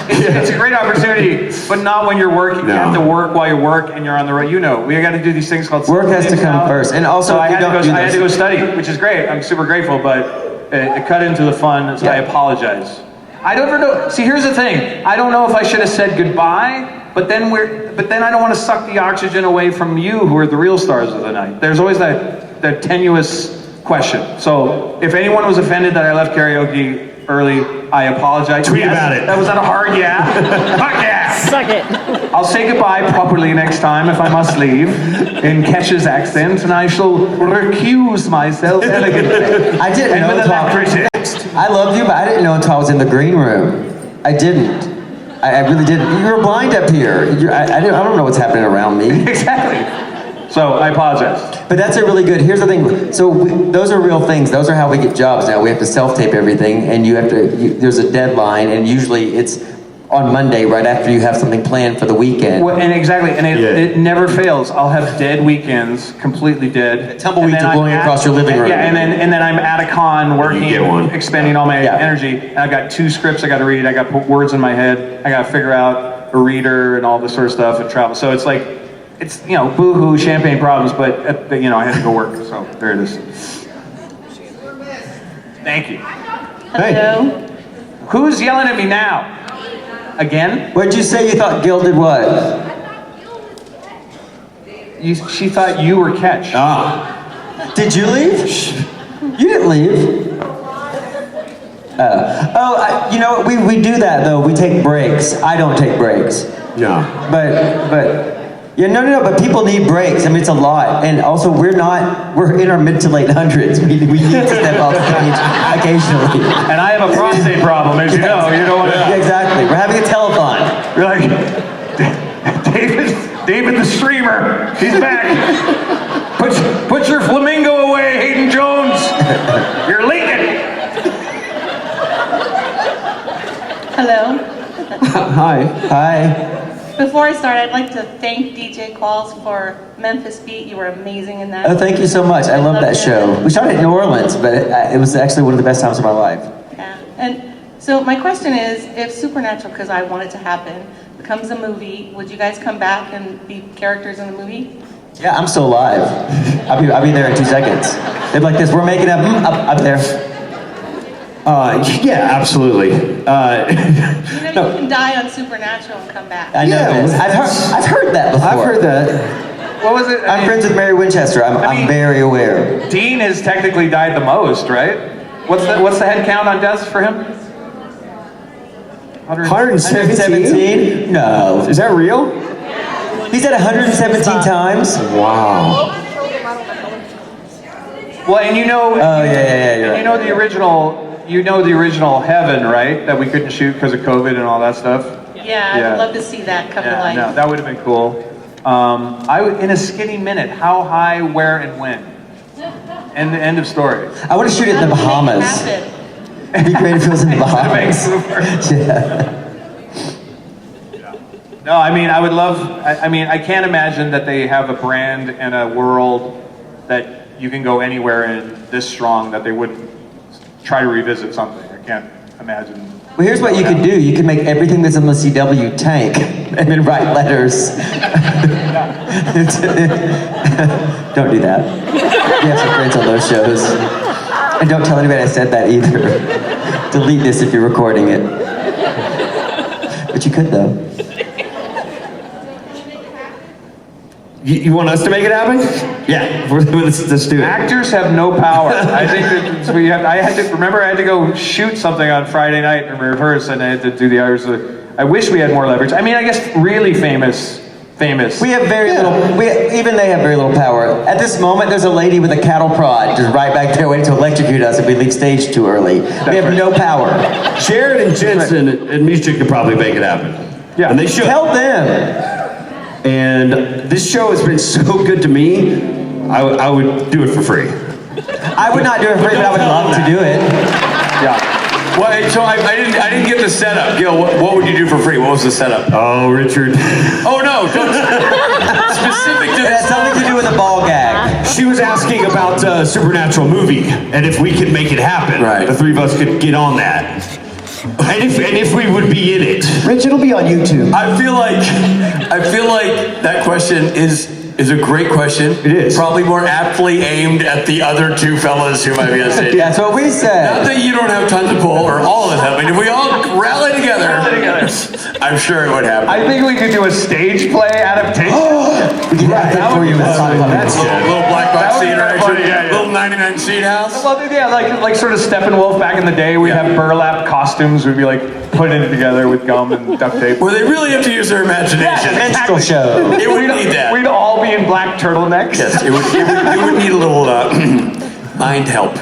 It's a great opportunity, but not when you're working. No. You have to work while you work and you're on the road. You know, we got to do these things called Work has to come first, and also so I if you had, don't to do go, I had to go this- study, which is great. I'm super grateful, but it cut into the fun, so I apologize. I don't know. See, here's the thing. I don't know if I should have said goodbye, but then I don't want to suck the oxygen away from you, who are the real stars of the night. There's always that tenuous question. So if anyone was offended that I left karaoke early, I apologize. Tweet about it. That was not a hard yeah. Fuck yeah. Suck it. I'll say goodbye properly next time if I must leave in Kesha's accent, and I shall recuse myself elegantly. I didn't and know with until alacrity. I loved you, but I didn't know until I was in the green room. I didn't. I really didn't. You were blind up here. I don't know what's happening around me. Exactly. So I apologize. But that's a really good. Here's the thing. So those are real things. Those are how we get jobs now. We have to self-tape everything, and there's a deadline, and usually it's on Monday, right after you have something planned for the weekend. Well, and exactly, and it never fails. I'll have dead weekends, completely dead. Tumbleweeds are blowing across your living room. Yeah, and then I'm at a con working, You get one. expending all my energy. And I've got 2 scripts I got to read. I got to put words in my head. I got to figure out a reader and all this sort of stuff and travel. So it's like, it's boo-hoo, champagne problems, but I had to go work. So there it is. Thank you. Hello. Who's yelling at me now? Again? What'd you say? You thought Gil did what? She thought you were Catch. Did you leave? You didn't leave. We do that though. We take breaks. I don't take breaks. No. But people need breaks. I mean, it's a lot. And also, we're in our mid to late hundreds. We need to step off stage occasionally. And I have a prostate problem, as you know. You don't want to. Yeah, exactly. We're having a telethon. You're like, David the streamer, he's back. Put your flamingo away, Hadyn Jones. You're leaking. Hello. Hi. Before I start, I'd like to thank DJ Qualls for Memphis Beat. You were amazing in that. Oh, thank you so much. I love that show. We shot it in New Orleans, but it was actually one of the best times of my life. Yeah. And so my question is, if Supernatural, because I want it to happen, becomes a movie, would you guys come back and be characters in the movie? Yeah, I'm still alive. I'll be there in 2 seconds. They'd be like this, we're making up there. Yeah, absolutely. You can die on Supernatural and come back. I know this. I've heard that before. I've heard that. What was it? I'm friends with Mary Winchester. I'm very aware. Dean has technically died the most, right? What's the head count on deaths for him? 117? No. Is that real? He's at 117 times? Wow. Well, and you're right. You know the original Heaven, right? That we couldn't shoot because of COVID and all that stuff. Yeah, I'd love to see that come to life. No, that would have been cool. In a skinny minute, how high, where, and when? And the end of story. I want to shoot it in the Bahamas. It'd be great if it was in the Bahamas. Yeah. No, I mean, I would love, I can't imagine that they have a brand and a world that you can go anywhere in this strong that they wouldn't try to revisit something. I can't imagine. Well, here's what you could do. You could make everything that's in the CW tank and then write letters. Don't do that. We have some friends on those shows. And don't tell anybody I said that either. Delete this if you're recording it. But you could, though. You want us to make it happen? Yeah, let's do it. Actors have no power. I think that I had to go shoot something on Friday night and rehearse, and I had to do the hours. I wish we had more leverage. I mean, I guess really famous. We have very little, even they have very little power. At this moment, there's a lady with a cattle prod just right back there waiting to electrocute us if we leave stage too early. We have no power. Jared and Jensen and Misha could probably make it happen. Yeah. And they should. Tell them. And this show has been so good to me, I would do it for free. I would not do it for free, but I would love to do it. Yeah. Well, so I didn't get the setup. Gil, what would you do for free? What was the setup? Oh, Richard. Oh no, specific to It has something to do with a ball gag. She was asking about a Supernatural movie, and if we could make it happen, the three of us could get on that. And if we would be in it. Rich, it'll be on YouTube. I feel like that question is a great question. It is. Probably more aptly aimed at the other two fellas who might be on stage. That's what we said. Not that you don't have tons to pull, or all of us have. I mean, if we all rally together, I'm sure it would happen. I think we could do a stage play adaptation. We can have that for you. That's little black box theater action. Little 99 seat house. Well, yeah, like sort of Steppenwolf back in the day. We'd have burlap costumes. We'd be like putting it together with gum and duct tape. Well, they really have to use their imagination. Yeah, minstrel show. It would need that. We'd all be in black turtlenecks. Yes, it would need a little mind help.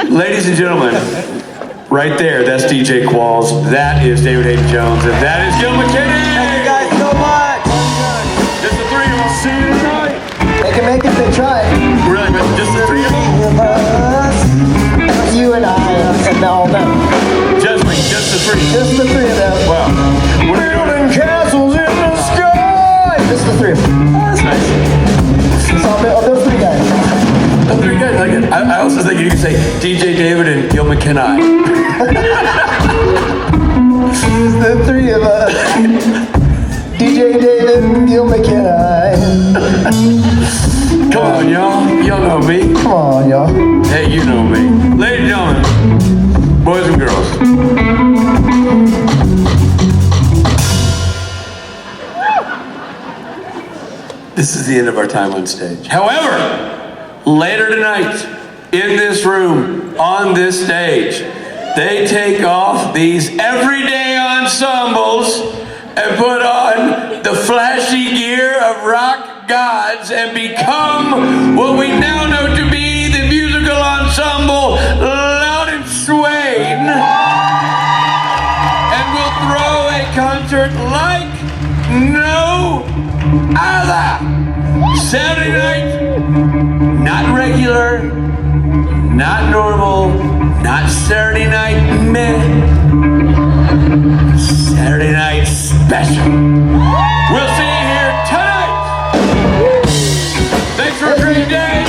Ladies and gentlemen, right there, that's DJ Qualls. That is David Hayden Jones, and that is Gil McKinney. Thank you guys so much. Just the three of us. See you tonight. They can make it, they try. Really, but just the three of us. You and I and all them. Just the three. Just the three of them. Wow. What are you doing? Castles in the sky. Just the three of them. That's nice. Those three guys. Those three guys, like it. I also think you could say DJ David and Gil McKinney. The three of us. DJ David and Gil McKinney. Come on, y'all. Y'all know me. Come on, y'all. Hey, you know me. Ladies and gentlemen, boys and girls. This is the end of our time on stage. However, later tonight, in this room, on this stage, they take off these everyday ensembles and put on the flashy gear of rock gods and become what we now know to be the musical ensemble Loud and Swain. And we'll throw a concert like no other. Saturday night, not regular, not normal, not Saturday night meh. Saturday night special. We'll see you here tonight. Thanks for a great day.